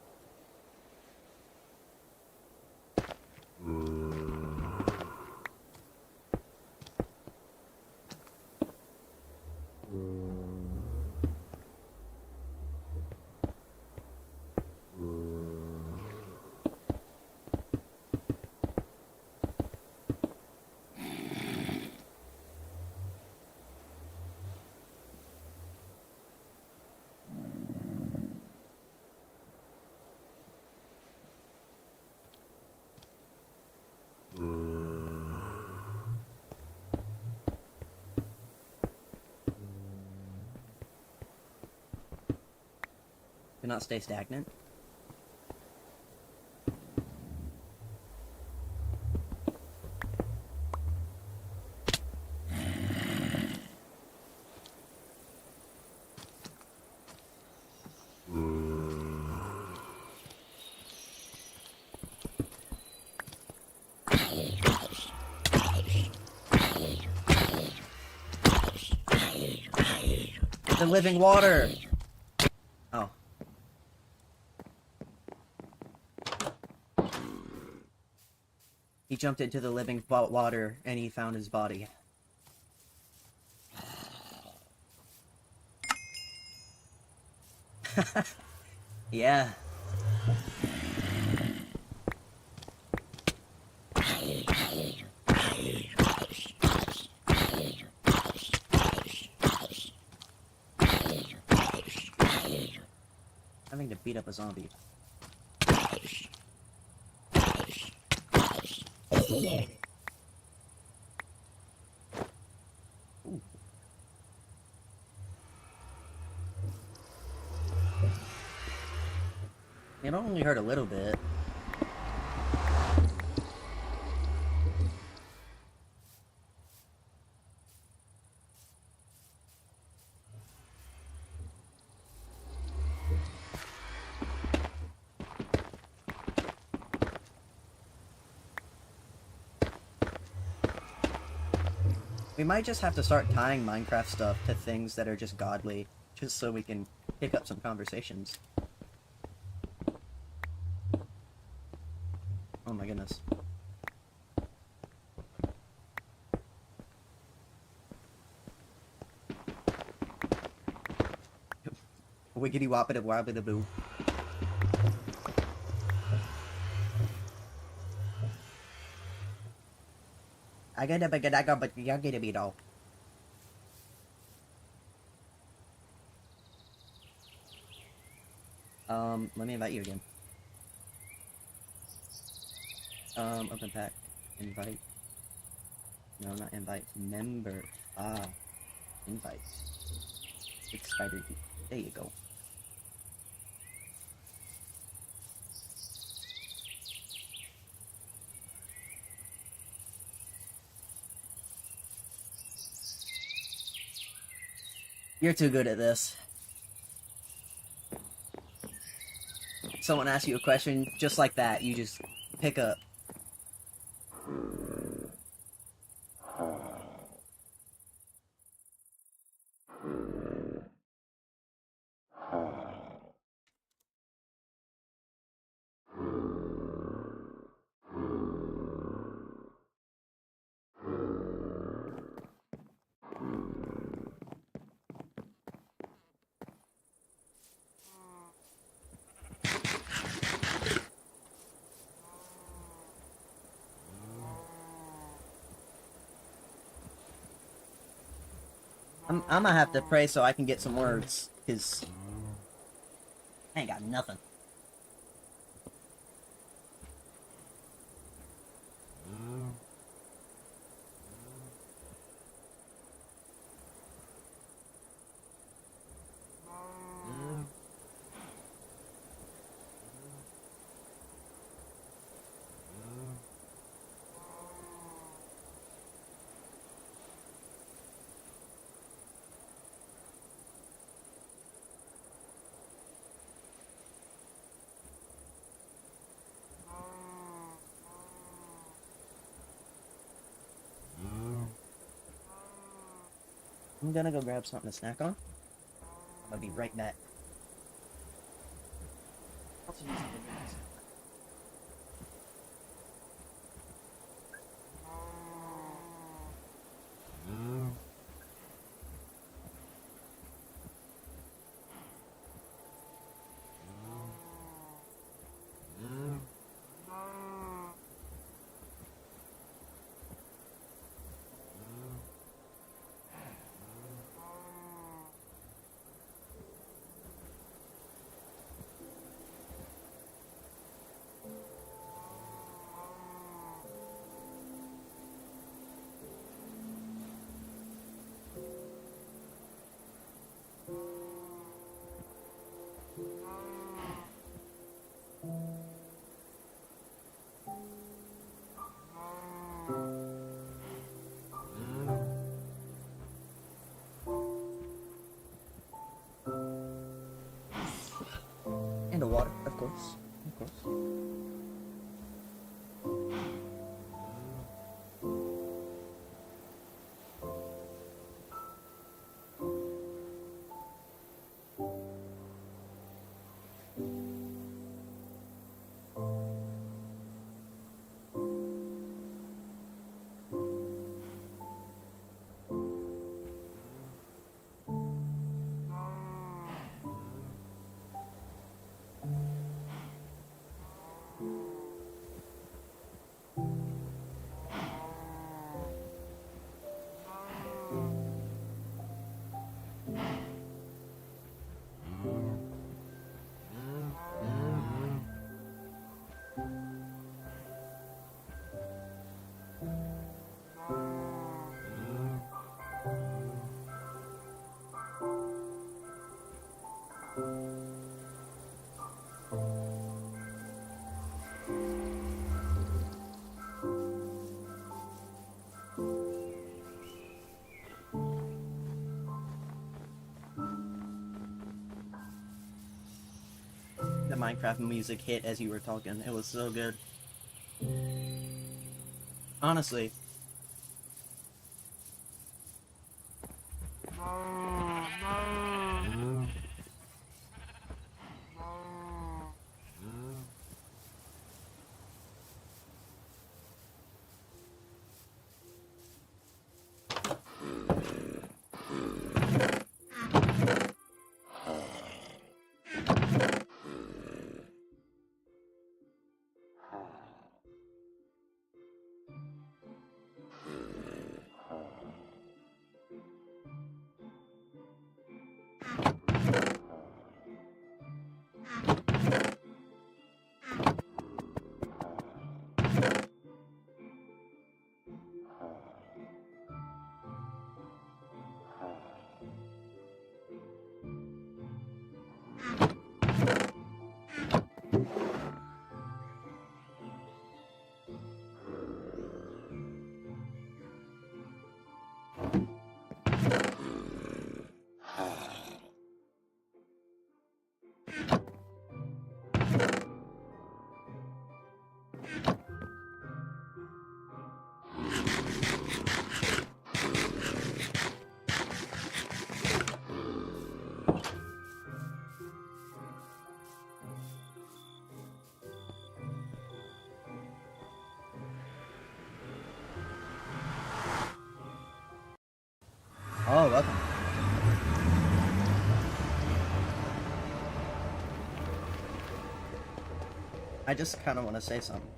Do not stay stagnant. The living water! Oh. He jumped into the living water and he found his body. Yeah. Having to beat up a zombie. Ooh. It only hurt a little bit. We might just have to start tying Minecraft stuff to things that are just godly, just so we can pick up some conversations. Oh my goodness. Wiggity woppity wobbity boo. I gotta be but you gotta be though. Let me invite you again. Open pack. Invite. No, not invite. Member. Ah. Invite. It's spider. There you go. You're too good at this. Someone asks you a question just like that, you just pick up. I'm gonna have to pray so I can get some words, because I ain't got nothing. I'm gonna go grab something to snack on. I'll be right back. And the water, of course. Of course. The Minecraft music hit as you were talking. It was so good. Honestly. Oh, welcome. I just kind of want to say something.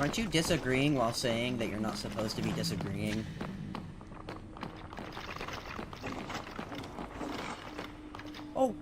Aren't you disagreeing while saying that you're not supposed to be disagreeing? Oh!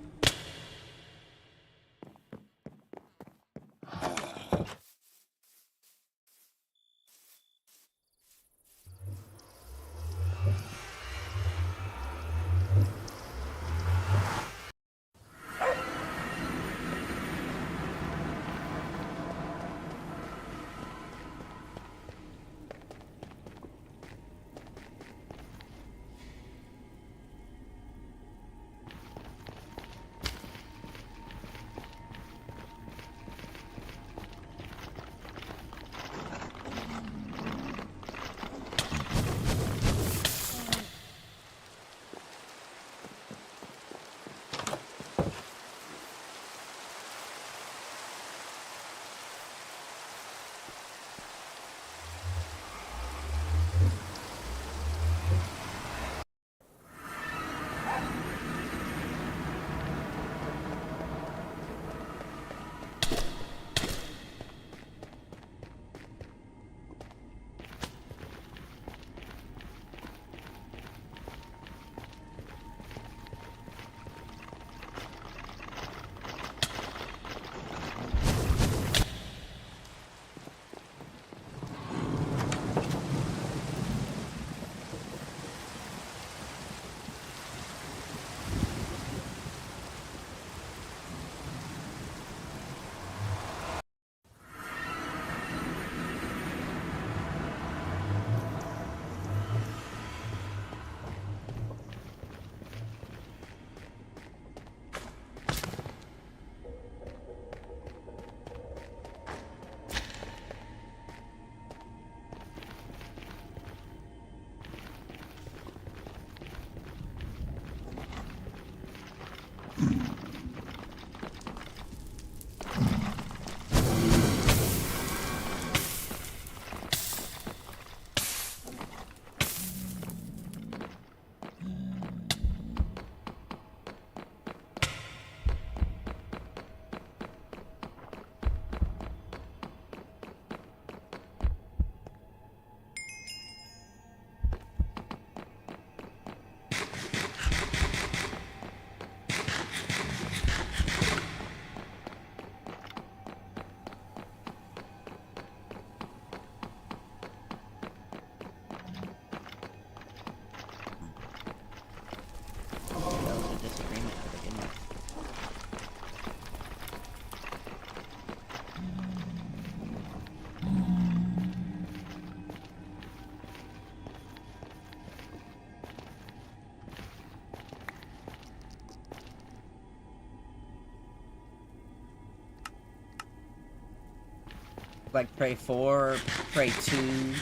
Like Prey 4, Prey 2.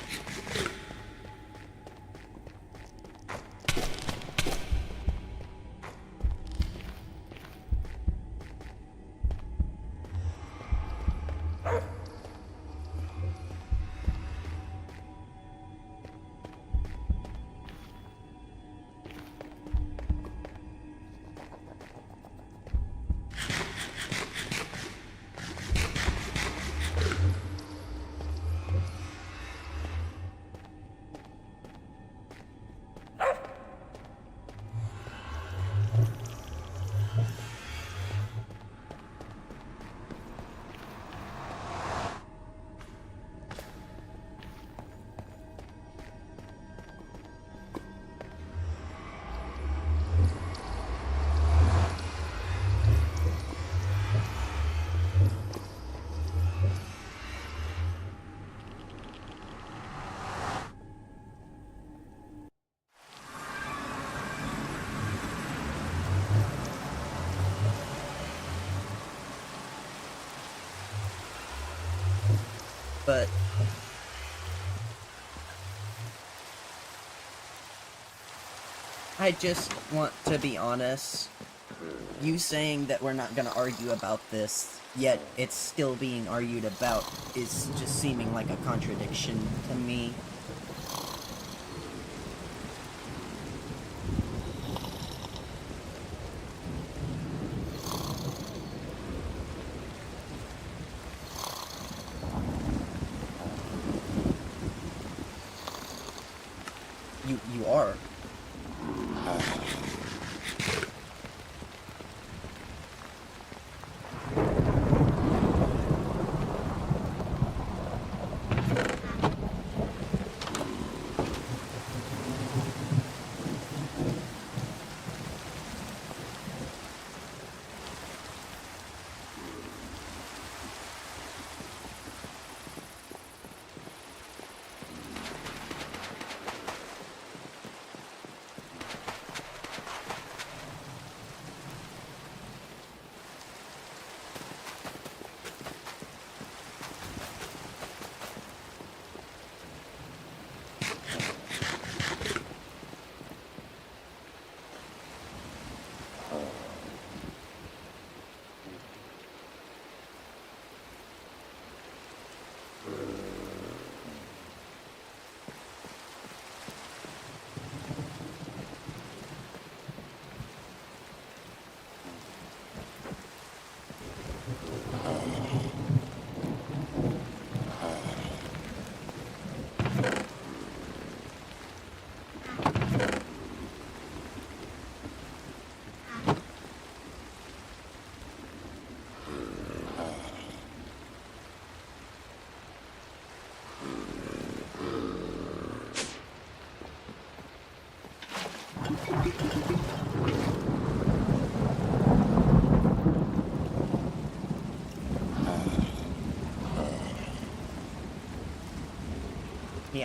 But I just want to be honest. You saying that we're not gonna argue about this, yet it's still being argued about, is just seeming like a contradiction to me.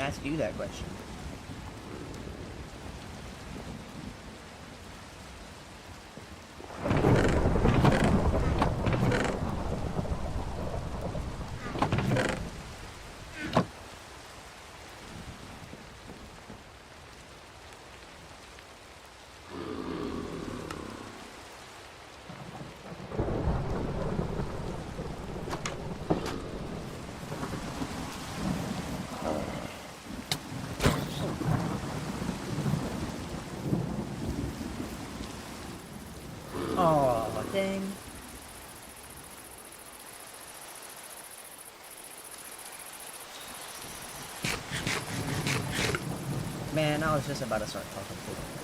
ask you that question. Oh, dang. Man, I was just about to start talking to him.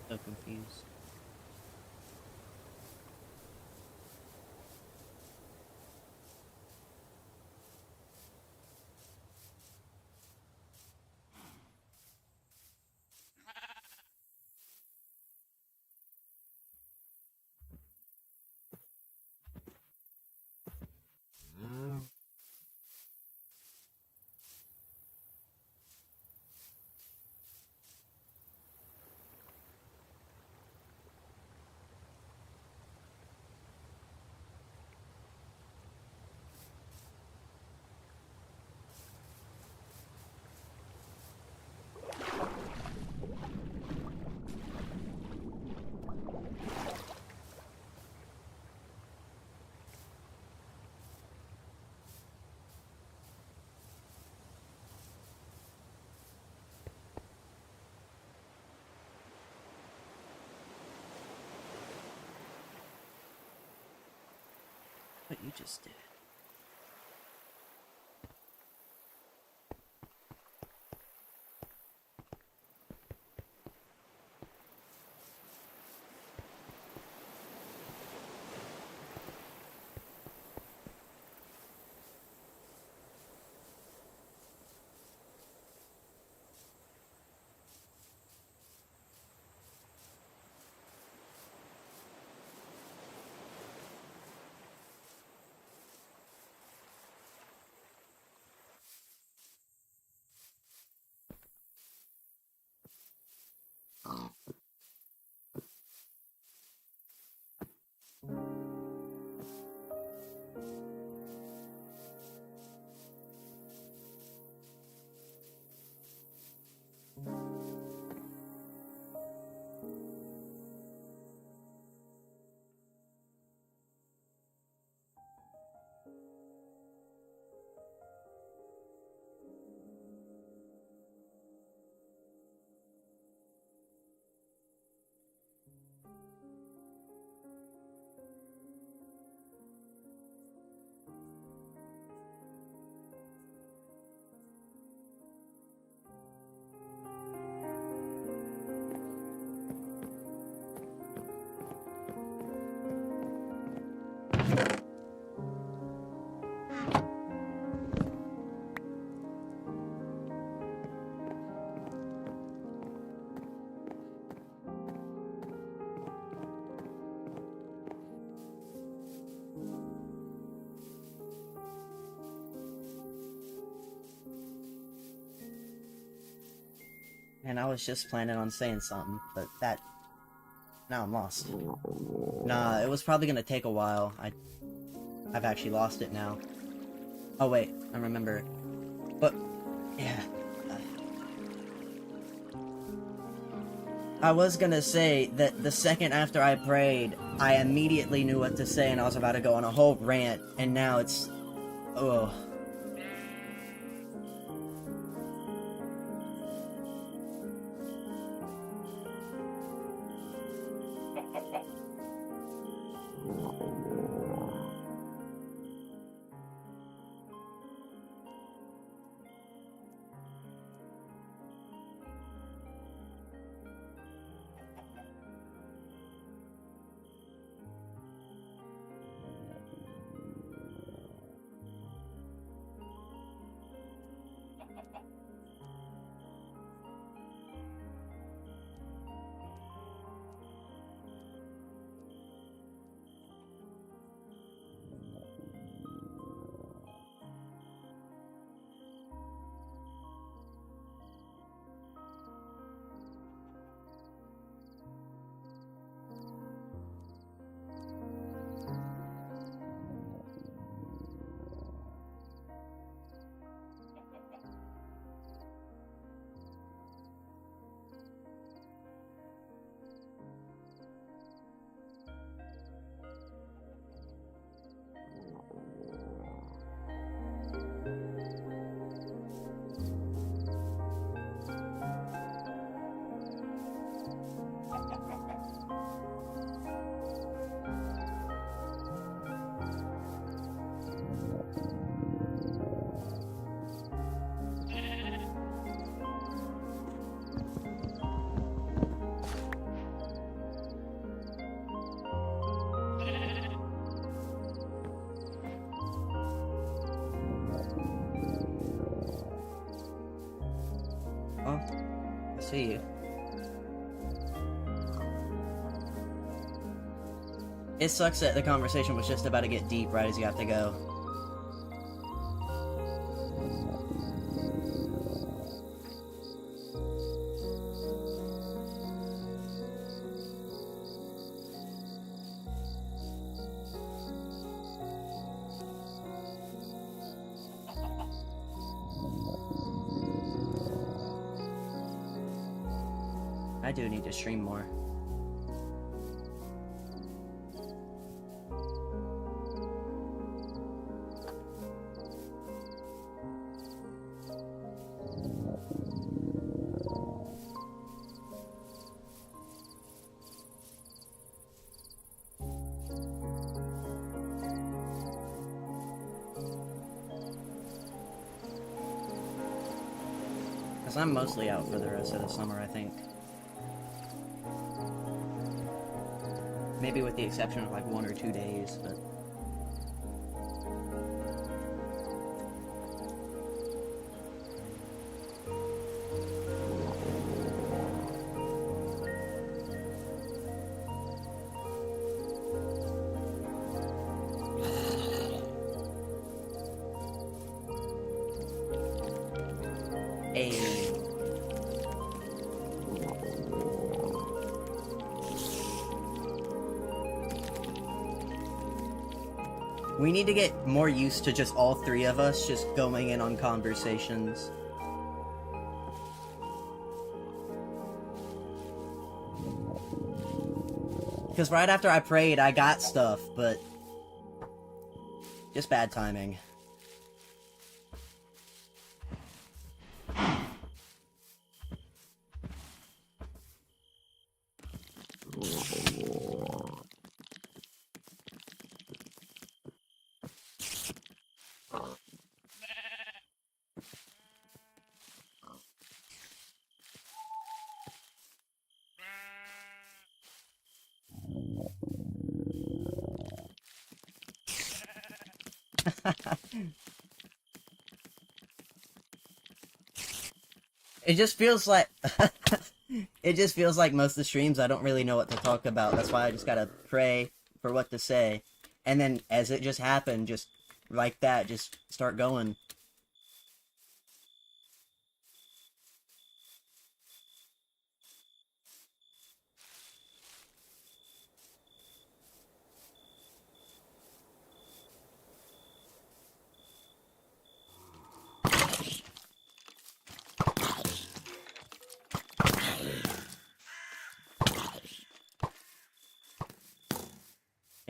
So confused. What you just did. And I was just planning on saying something, but that... Now I'm lost. Nah, it was probably gonna take a while. I've actually lost it now. Oh wait, I remember. But, yeah. I was gonna say that the second after I prayed, I immediately knew what to say, and I was about to go on a whole rant, and now it's... Ugh. Oh, I see you. It sucks that the conversation was just about to get deep right as you have to go. I do need to stream more. Because I'm mostly out for the rest of the summer, I think. Maybe with the exception of like 1 or 2 days, but... Hey. We need to get more used to just all three of us just going in on conversations. Because right after I prayed, I got stuff, but... just bad timing. It just feels like... it just feels like most of the streams I don't really know what to talk about. That's why I just gotta pray for what to say. And then, as it just happened, just like that, just start going.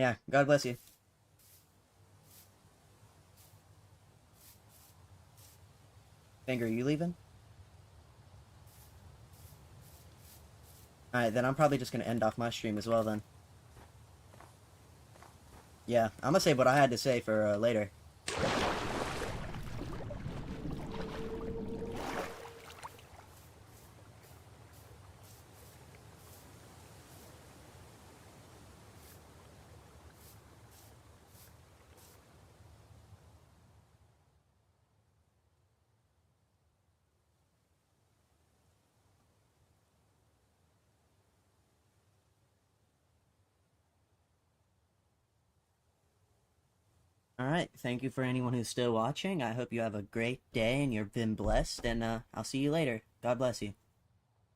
Yeah, God bless you. Finger, you leaving? Alright, then I'm probably just gonna end off my stream as well then. Yeah, I'm gonna save what I had to say for later. Alright, thank you for anyone who's still watching. I hope you have a great day and you've been blessed, and I'll see you later. God bless you.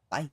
Bye.